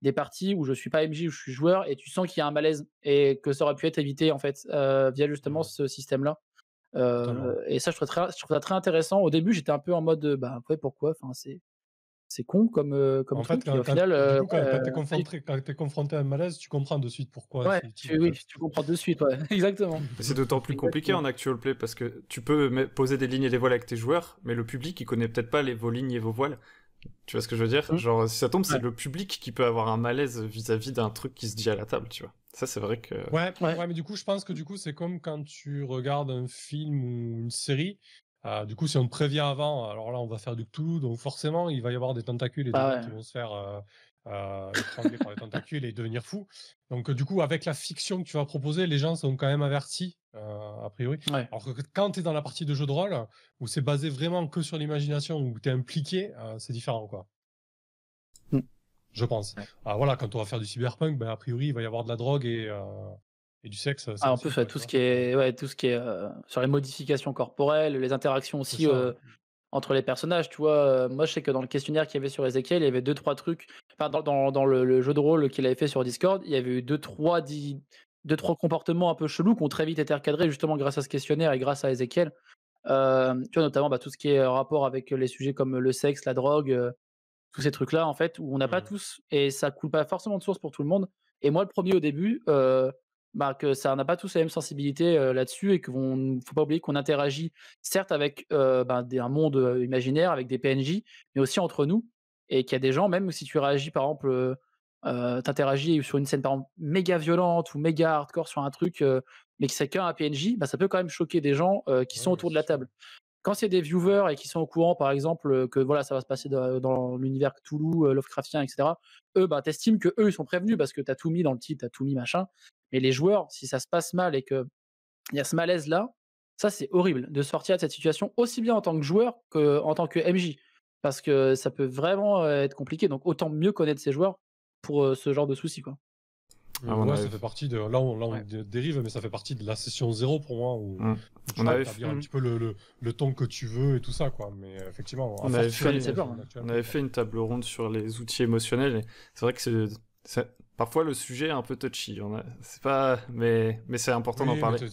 des parties où je suis pas MJ, où je suis joueur et tu sens qu'il y a un malaise et que ça aurait pu être évité, en fait, via justement Mmh. ce système-là. Totalement. Et ça, je trouve ça très intéressant. Au début, j'étais un peu en mode, bah, ouais, pourquoi? Enfin, c'est con comme En fait, truc et au final, quand tu es oui, confronté à un malaise, tu comprends de suite pourquoi ouais, c'est utile, en oui, fait. tu comprends de suite, ouais, exactement. Mais c'est d'autant plus compliqué Exactement. en actual play parce que tu peux poser des lignes et des voiles avec tes joueurs, mais le public il connaît peut-être pas vos lignes et vos voiles. Tu vois ce que je veux dire? Mmh. Genre, si ça tombe, c'est Ouais, le public qui peut avoir un malaise vis-à-vis d'un truc qui se dit à la table, tu vois. Ça, c'est vrai que. Ouais, ouais. ouais, mais du coup, je pense que c'est comme quand tu regardes un film ou une série. Du coup, si on te prévient avant, alors là, on va faire du Cthulhu, donc forcément, il va y avoir des tentacules et des Bah, gens ouais. qui vont se faire étrangler par les tentacules et devenir fous. Donc, du coup, avec la fiction que tu vas proposer, les gens sont quand même avertis, a priori. Ouais. Alors que quand tu es dans la partie de jeu de rôle, où c'est basé vraiment que sur l'imagination, où tu es impliqué, c'est différent, quoi. Mmh. Je pense. Ouais. Voilà, quand on va faire du cyberpunk, ben, a priori, il va y avoir de la drogue et du sexe, c'est Ah, en possible, plus, ouais, quoi, tu vois. tout ce qui est, sur les modifications corporelles, les interactions C'est aussi, ça. entre les personnages, tu vois? Moi, je sais que dans le questionnaire qu'il y avait sur Ezekiel, il y avait deux trois trucs enfin, dans le jeu de rôle qu'il avait fait sur Discord, il y avait eu deux trois comportements un peu chelous qui ont très vite été recadrés justement grâce à ce questionnaire et grâce à Ezekiel. Tu vois, notamment, bah, tout ce qui est, rapport avec les sujets comme le sexe, la drogue, tous ces trucs-là, en fait, où on n'a pas Mmh. tous et ça coule pas forcément de source pour tout le monde. Et moi, le premier au début, bah, que ça n'a pas tous la même sensibilité, là-dessus et qu'on faut pas oublier qu'on interagit certes avec, ben, un monde, imaginaire avec des PNJ, mais aussi entre nous et qu'il y a des gens, même si tu réagis par exemple, tu sur une scène par exemple méga violente ou méga hardcore sur un truc, mais que c'est qu'un PNJ, bah, ça peut quand même choquer des gens, qui Ouais, sont ouais, autour de c'est la sûr. table. Quand c'est des viewers et qui sont au courant, par exemple, que voilà, ça va se passer dans l'univers Cthulhu, Lovecraftien, et cetera, eux, bah, tu estimes qu'eux, ils sont prévenus parce que tu as tout mis dans le titre, tu as tout mis machin. Mais les joueurs, si ça se passe mal et qu'il y a ce malaise-là, ça, c'est horrible de sortir de cette situation, aussi bien en tant que joueur qu'en tant que MJ. Parce que ça peut vraiment, être compliqué. Donc autant mieux connaître ses joueurs pour, ce genre de soucis, quoi. À mon Ouais, ça avis. fait partie de. Là, on Ouais. dérive, mais ça fait partie de la session 0 pour moi, où Mm. tu On dois avait établir un Mmh. petit peu le ton que tu veux et tout ça, quoi. Mais effectivement, On avait fortiori fait- dans hein. une actuelle On play, avait quoi. fait une table ronde sur les outils émotionnels et c'est vrai que parfois le sujet est un peu touchy. C'est pas, mais c'est important d'en Oui, mais parler.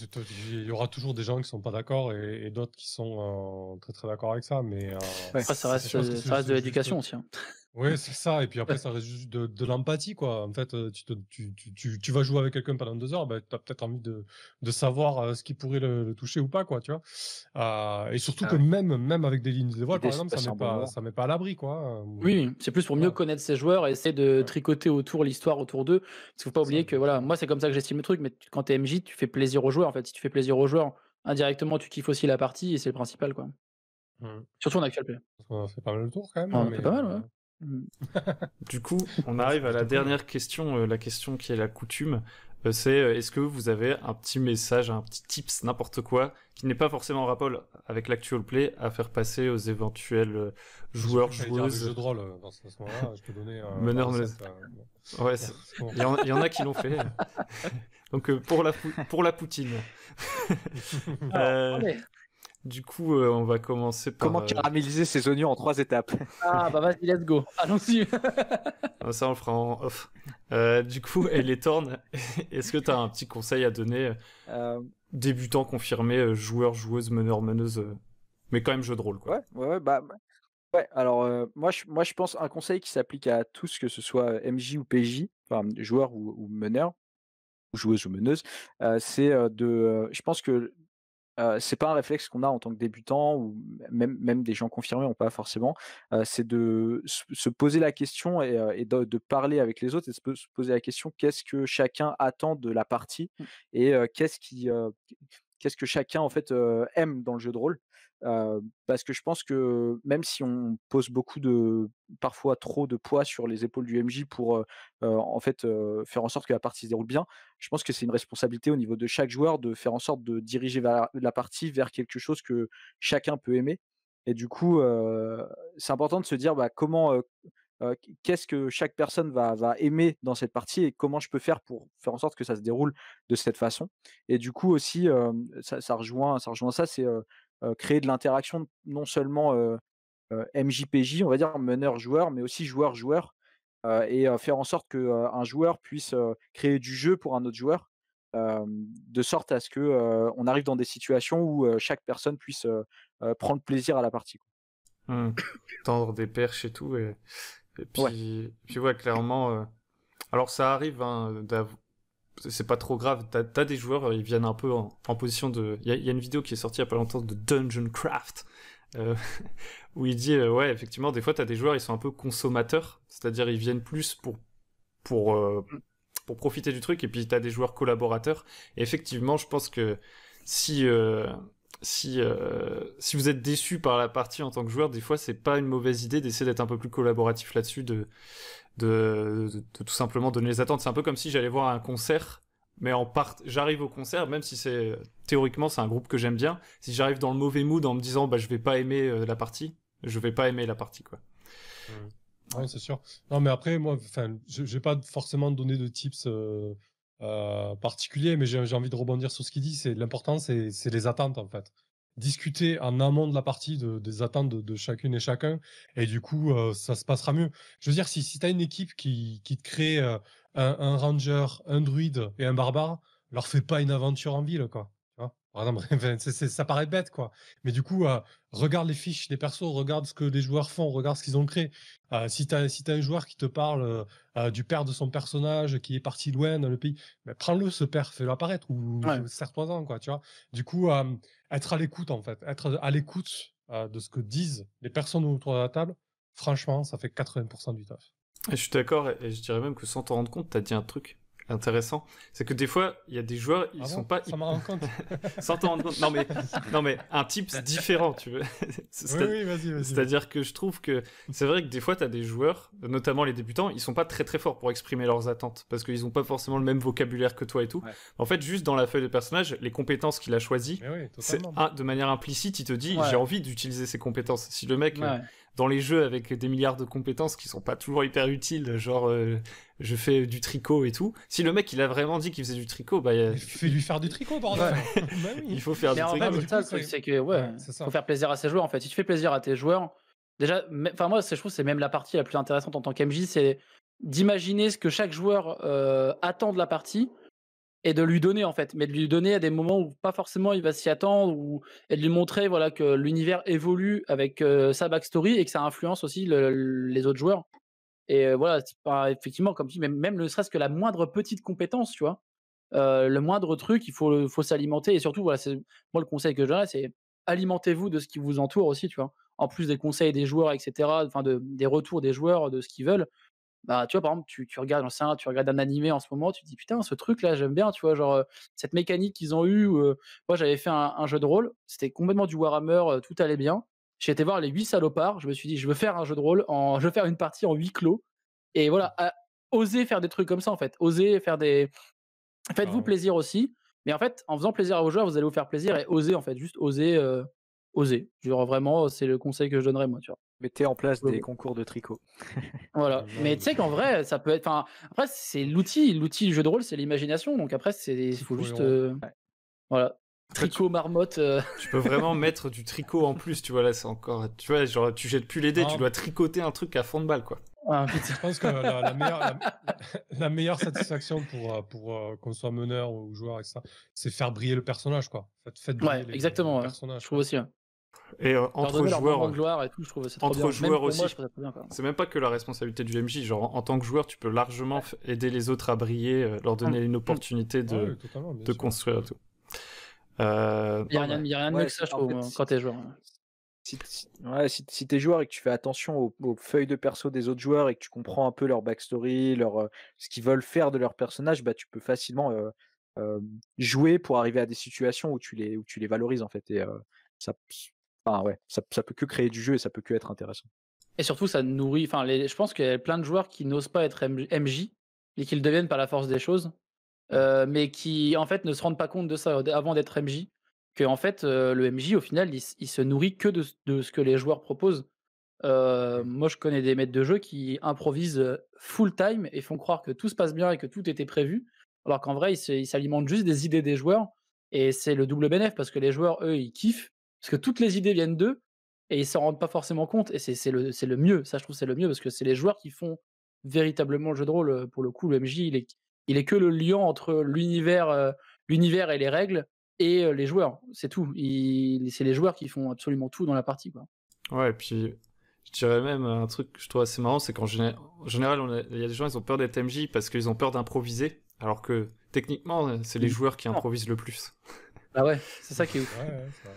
il y aura toujours des gens qui sont pas d'accord et d'autres qui sont très très d'accord avec ça. Mais Ouais. Après, je pense que ça reste de c'est juste. l'éducation aussi, hein. Oui, c'est ça. Et puis après, ça reste juste de l'empathie, quoi. En fait, tu vas jouer avec quelqu'un pendant 2 heures, bah, tu as peut-être envie de savoir ce qui pourrait le toucher ou pas, quoi, tu vois. Et surtout Ah que ouais. même avec des lignes de voile, L'idée, par c'est de exemple, passer un bon moment. ça met pas à l'abri, quoi. Oui, c'est plus pour mieux Voilà. connaître ses joueurs et essayer de Ouais, tricoter autour l'histoire autour d'eux. Parce qu'il faut pas c'est ça, oublier que voilà, exactement. moi c'est comme ça que j'estime le truc, mais quand t'es MJ, tu fais plaisir aux joueurs en fait. Si tu fais plaisir aux joueurs, indirectement tu kiffes aussi la partie et c'est le principal quoi. Mmh. Surtout en actual play. On a fait pas mal le tour, quand même, On hein, en fait mais pas mal, ouais. Mmh. Du coup, on ouais, arrive c'est à la plutôt cool, ouais. dernière question, la question qui est la coutume. C'est est-ce que vous avez un petit message, un petit tips, n'importe quoi, qui n'est pas forcément en rapport avec l'actual play, à faire passer aux éventuels J'ai joueurs, cru que t'allais dire des jeux joueuses, de rôle dans ce moment-là. Je te donnais la meneurs, recette. Bon. Ouais, C'est bon. il y en a qui l'ont fait. Donc pour la poutine. Alors, Euh, allez. Du coup, on va commencer par. Comment caraméliser ces oignons en 3 étapes? Ah bah vas-y, let's go. Allons-y. Ça, on le fera en off. Du coup, Elethorn, est-ce que tu as un petit conseil à donner Euh, débutant confirmé, joueur, joueuse, meneur, meneuse, mais quand même jeu de rôle, quoi. ouais, ouais, alors, moi je pense un conseil qui s'applique à tous, que ce soit MJ ou PJ, enfin joueur ou meneur, ou joueuse ou meneuse, c'est, je pense que c'est pas un réflexe qu'on a en tant que débutant, ou même des gens confirmés ont pas forcément, c'est de se poser la question, et de parler avec les autres, et se poser la question: qu'est-ce que chacun attend de la partie? Et qu'est-ce que chacun en fait, aime dans le jeu de rôle? Parce que je pense que même si on pose parfois trop de poids sur les épaules du MJ pour, en fait, faire en sorte que la partie se déroule bien, je pense que c'est une responsabilité au niveau de chaque joueur de faire en sorte de diriger la partie vers quelque chose que chacun peut aimer. Et du coup, c'est important de se dire, bah, qu'est-ce que chaque personne va aimer dans cette partie, et comment je peux faire pour faire en sorte que ça se déroule de cette façon. Et du coup aussi, ça rejoint ça, c'est, créer de l'interaction, non seulement, MJ-PJ, on va dire, meneur-joueur, mais aussi joueur-joueur, et faire en sorte qu'un joueur puisse, créer du jeu pour un autre joueur, de sorte à ce que, on arrive dans des situations où, chaque personne puisse, prendre plaisir à la partie, quoi. Tendre des perches et tout, et Ouais. puis ouais, clairement. Alors ça arrive, hein, c'est pas trop grave. T'as des joueurs, ils viennent un peu en position de. Il y a une vidéo qui est sortie il y a pas longtemps de Dungeon Craft, euh, où il dit, ouais, effectivement, des fois t'as des joueurs, ils sont un peu consommateurs, c'est-à-dire ils viennent plus pour, euh, pour profiter du truc, et puis t'as des joueurs collaborateurs. Et effectivement, je pense que si, euh, si vous êtes déçu par la partie en tant que joueur, des fois c'est pas une mauvaise idée d'essayer d'être un peu plus collaboratif là-dessus, de tout simplement donner les attentes. C'est un peu comme si j'allais voir un concert, mais j'arrive au concert, même si théoriquement c'est un groupe que j'aime bien, si j'arrive dans le mauvais mood en me disant bah je vais pas aimer la partie, je vais pas aimer la partie, quoi. Ouais, c'est sûr. Non, mais après, moi, enfin, je vais pas forcément donner de tips particuliers, mais j'ai envie de rebondir sur ce qu'il dit. C'est l'important, c'est les attentes, en fait. Discuter en amont de la partie des attentes de chacune et chacun, et du coup, ça se passera mieux. Je veux dire, si tu as une équipe qui te crée un ranger, un druide et un barbare, leur fais pas une aventure en ville, quoi. Tu vois. Par exemple, enfin, ça paraît bête, quoi. Mais du coup, regarde les fiches des persos, regarde ce que les joueurs font, regarde ce qu'ils ont créé. Si t'as un joueur qui te parle du père de son personnage qui est parti loin dans le pays, ben, prends-le ce père, fais-le apparaître, ou Ouais. serre-toi-en, quoi, tu vois. Du coup, être à l'écoute, en fait, être à l'écoute de ce que disent les personnes autour de la table, franchement, ça fait 80% du taf. Et je suis d'accord, et je dirais même que sans t'en rendre compte, t'as dit un truc intéressant, c'est que des fois il y a des joueurs, ils sont pas ça m'en rend compte. sans t'en rendre compte. Non mais un tips différent, tu veux. Oui, vas-y. C'est-à-dire que je trouve que c'est vrai que des fois t'as des joueurs, notamment les débutants, ils sont pas très très forts pour exprimer leurs attentes, parce qu'ils ont pas forcément le même vocabulaire que toi et tout. Ouais. En fait, juste dans la feuille de personnage, les compétences qu'il a choisies, Oui, c'est totalement. de manière implicite, il te dit Ouais. j'ai envie d'utiliser ces compétences. Si le mec Ouais. dans les jeux avec des milliards de compétences qui sont pas toujours hyper utiles, genre je fais du tricot et tout. Si le mec il a vraiment dit qu'il faisait du tricot, bah Fais-lui faire du tricot, bordel. Bah oui. il faut faire Mais du en tricot. fait, du ça, le coup, truc, c'est- c'est que ouais, c'est ça. faut faire plaisir à ses joueurs. En fait, si tu fais plaisir à tes joueurs, déjà, enfin moi, je trouve que c'est même la partie la plus intéressante en tant qu'MJ, c'est d'imaginer ce que chaque joueur attend de la partie et de lui donner en fait, mais de lui donner à des moments où pas forcément il va s'y attendre, et de lui montrer voilà que l'univers évolue avec sa backstory et que ça influence aussi les autres joueurs. Et voilà, c'est pas effectivement comme tu dis, même ne serait-ce que la moindre petite compétence, tu vois. Le moindre truc, il faut s'alimenter, et surtout, voilà, c'est moi le conseil que je donnerais, c'est alimentez-vous de ce qui vous entoure aussi, tu vois. En plus des conseils des joueurs, et cetera, enfin des retours des joueurs, de ce qu'ils veulent. Bah, tu vois, par exemple, tu regardes, j'en sais rien, tu regardes un animé en ce moment, tu te dis: «Putain, ce truc-là, j'aime bien», tu vois? Genre, cette mécanique qu'ils ont eue, moi, j'avais fait un jeu de rôle, c'était complètement du Warhammer, tout allait bien. J'ai été voir les 8 salopards, je me suis dit: «Je veux faire un jeu de rôle je veux faire une partie en huis clos», et voilà, oser faire des trucs comme ça, en fait. Oser faire des Faites-vous Ah, plaisir aussi, mais en fait, en faisant plaisir à vos joueurs, vous allez vous faire plaisir, et oser, en fait, juste oser, oser. Genre vraiment, c'est le conseil que je donnerais, moi, tu vois? Mettez en place Ouais, des ouais. concours de tricot. Voilà, mais tu sais qu'en vrai, ça peut être, enfin, après c'est l'outil du jeu de rôle, c'est l'imagination, donc après il c'est faut faux juste, héros. Ouais. voilà. Tricot, marmotte. Tu peux vraiment mettre du tricot en plus, tu vois, là, c'est encore... Tu vois, genre, tu jettes plus les dés, tu dois tricoter un truc à fond de balle, quoi. Ah, Je pense que la meilleure satisfaction pour qu'on soit meneur ou joueur, etc., c'est faire briller le personnage, quoi. Faites briller exactement. les personnages. Je trouve aussi. Et entre joueurs, de gloire et tout, je trouve c'est trop bien. entre joueurs aussi, moi, je trouve ça trop bien, quoi. c'est même pas que la responsabilité du MJ. Genre, en tant que joueur, tu peux largement aider les autres à briller, leur donner une opportunité de construire et tout. Il y a rien de mieux que ça, je trouve, quand t'es joueur. Si t'es joueur et que tu fais attention aux feuilles de perso des autres joueurs et que tu comprends un peu leur backstory, ce qu'ils veulent faire de leur personnage, bah, tu peux facilement jouer pour arriver à des situations où tu les valorises, en fait. Et ça peut que créer du jeu et ça peut que être intéressant. Et surtout, ça nourrit. Enfin, je pense qu'il y a plein de joueurs qui n'osent pas être MJ et qui le deviennent par la force des choses, mais qui en fait ne se rendent pas compte de ça avant d'être MJ. Que en fait, le MJ au final, il se nourrit que de ce que les joueurs proposent. Moi, je connais des maîtres de jeu qui improvisent full time et font croire que tout se passe bien et que tout était prévu, alors qu'en vrai, ils s'alimentent juste des idées des joueurs. Et c'est le double bénéfice parce que les joueurs, eux, ils kiffent parce que toutes les idées viennent d'eux et ils s'en rendent pas forcément compte. Et c'est le mieux. Ça, je trouve, c'est le mieux parce que c'est les joueurs qui font véritablement le jeu de rôle. Pour le coup, le MJ, il est que le lien entre l'univers et les règles et les joueurs. C'est tout. C'est les joueurs qui font absolument tout dans la partie, quoi. Ouais, et puis je dirais même un truc que je trouve assez marrant, c'est qu'en général, il y a des gens, ils ont peur d'être MJ parce qu'ils ont peur d'improviser, alors que techniquement, c'est les joueurs qui improvisent le plus. Ah ouais, c'est ça qui est ouf. C'est vrai.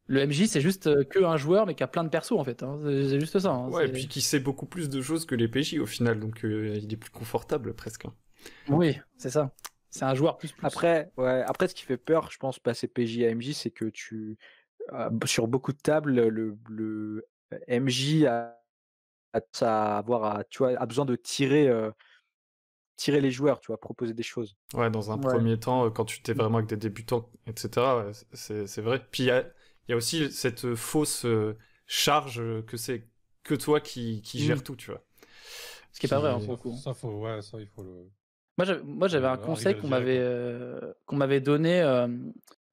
Le MJ, c'est juste que un joueur, mais qui a plein de persos, en fait. Hein. C'est juste ça. Hein. Ouais, et puis qui sait beaucoup plus de choses que les PJ au final, donc il est plus confortable presque. Oui, c'est ça. C'est un joueur plus. Après, ce qui fait peur, je pense, passer PJ à MJ, c'est que sur beaucoup de tables, le MJ a besoin de tirer les joueurs, tu vois, proposer des choses. Ouais, dans un premier temps, quand tu t'es vraiment avec des débutants, etc., ouais, c'est vrai. Puis il y a aussi cette fausse charge que c'est que toi qui gère tout, tu vois. Ce qui est pas vrai, hein, pour le coup. Ça, il faut le... Moi, j'avais un conseil qu'on m'avait donné,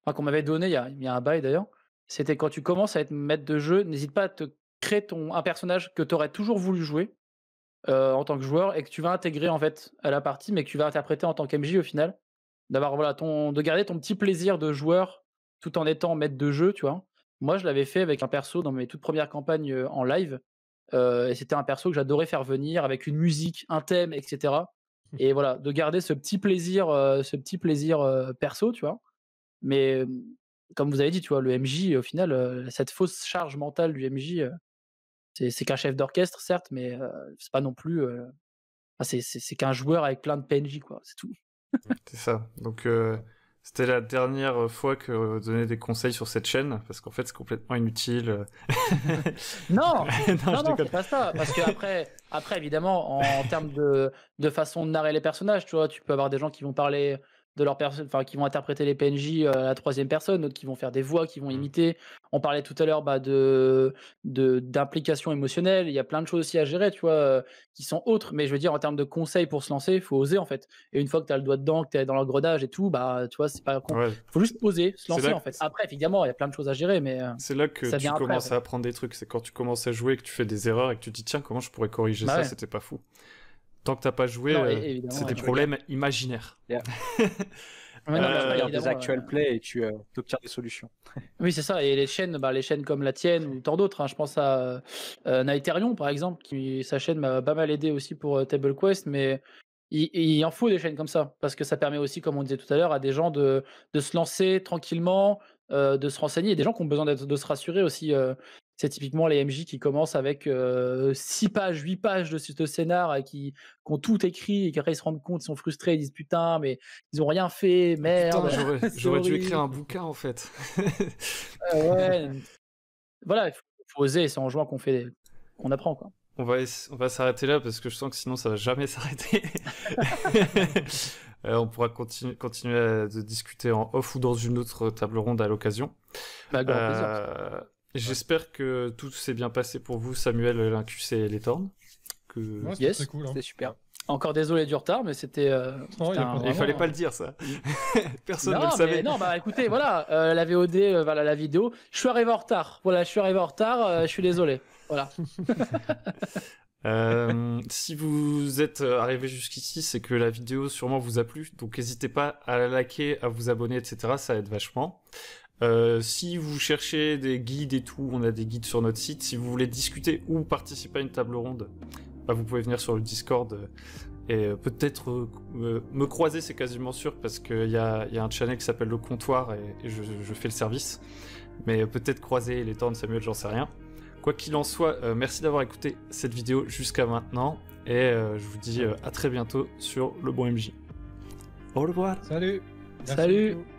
qu'on m'avait donné il y a un bail d'ailleurs. C'était quand tu commences à être maître de jeu, n'hésite pas à te créer un personnage que tu aurais toujours voulu jouer en tant que joueur et que tu vas intégrer en fait à la partie, mais que tu vas interpréter en tant qu'MJ au final. D'avoir de garder ton petit plaisir de joueur tout en étant maître de jeu, tu vois. Moi, je l'avais fait avec un perso dans mes toutes premières campagnes en live. Et c'était un perso que j'adorais faire venir avec une musique, un thème, etc. Et voilà, de garder ce petit plaisir perso, tu vois. Mais comme vous avez dit, tu vois, le MJ, au final, cette fausse charge mentale du MJ, c'est qu'un chef d'orchestre, certes, mais c'est pas non plus. C'est qu'un joueur avec plein de PNJ, quoi. C'est tout. C'est ça. Donc, c'était la dernière fois que vous donnez des conseils sur cette chaîne, parce qu'en fait, c'est complètement inutile. Non, c'est pas ça. Parce que après évidemment, en termes de façon de narrer les personnages, tu vois, tu peux avoir des gens qui vont parler de leur personne, enfin, qui vont interpréter les PNJ à la troisième personne, d'autres qui vont faire des voix, qui vont imiter. On parlait tout à l'heure d'implication émotionnelle. Il y a plein de choses aussi à gérer, tu vois, qui sont autres. Mais je veux dire, en termes de conseils pour se lancer, il faut oser, en fait. Et une fois que tu as le doigt dedans, que tu es dans l'engrenage et tout, bah, tu vois, c'est pas con. Faut juste oser, se lancer, en fait. Après, évidemment, il y a plein de choses à gérer, mais c'est là que tu commences à apprendre des trucs. C'est quand tu commences à jouer, que tu fais des erreurs et que tu te dis, tiens, comment je pourrais corriger ça, c'était pas fou. Tant que t'as pas joué, c'est des problèmes imaginaires. Tu regardes des actual play et tu obtiens des solutions. Oui, c'est ça. Et les chaînes comme la tienne ou tant d'autres. Hein, je pense à Nighterion, par exemple, sa chaîne m'a pas mal aidé aussi pour Table Quest, mais il en faut des chaînes comme ça, parce que ça permet aussi, comme on disait tout à l'heure, à des gens de se lancer tranquillement, de se renseigner. Il y a des gens qui ont besoin de se rassurer aussi. C'est typiquement les MJ qui commencent avec 6 pages, 8 pages de scénar et qui ont tout écrit et qu'après ils se rendent compte, ils sont frustrés, ils disent putain, mais ils ont rien fait, merde. Putain, j'aurais dû écrire un bouquin en fait. Ouais. Voilà, il faut oser, c'est en jouant qu'on apprend, quoi. On va s'arrêter là parce que je sens que sinon ça va jamais s'arrêter. On pourra continuer à discuter en off ou dans une autre table ronde à l'occasion. Bah, grand plaisir. J'espère que tout s'est bien passé pour vous, Samuel, Lincus et les Thorns. Ouais, c'était très cool. C'était super. Encore désolé du retard, mais c'était. Non, c'était y a pas de Il vraiment, fallait pas hein. le dire, ça. Personne ne Non, le savait. mais non, bah écoutez, voilà, la VOD, voilà la vidéo. Je suis arrivé en retard. Voilà, je suis arrivé en retard. Je suis désolé. Voilà. Si vous êtes arrivé jusqu'ici, c'est que la vidéo sûrement vous a plu, donc n'hésitez pas à la liker, à vous abonner, etc. Ça aide vachement. Si vous cherchez des guides et tout, on a des guides sur notre site. Si vous voulez discuter ou participer à une table ronde, bah, vous pouvez venir sur le Discord et peut-être me croiser, c'est quasiment sûr, parce qu'il y a un channel qui s'appelle Le Comptoir et je fais le service. Mais peut-être croiser les temps de Samuel, j'en sais rien. Quoi qu'il en soit, merci d'avoir écouté cette vidéo jusqu'à maintenant et je vous dis à très bientôt sur Le Bon MJ. Au revoir. Salut. Merci Salut. beaucoup.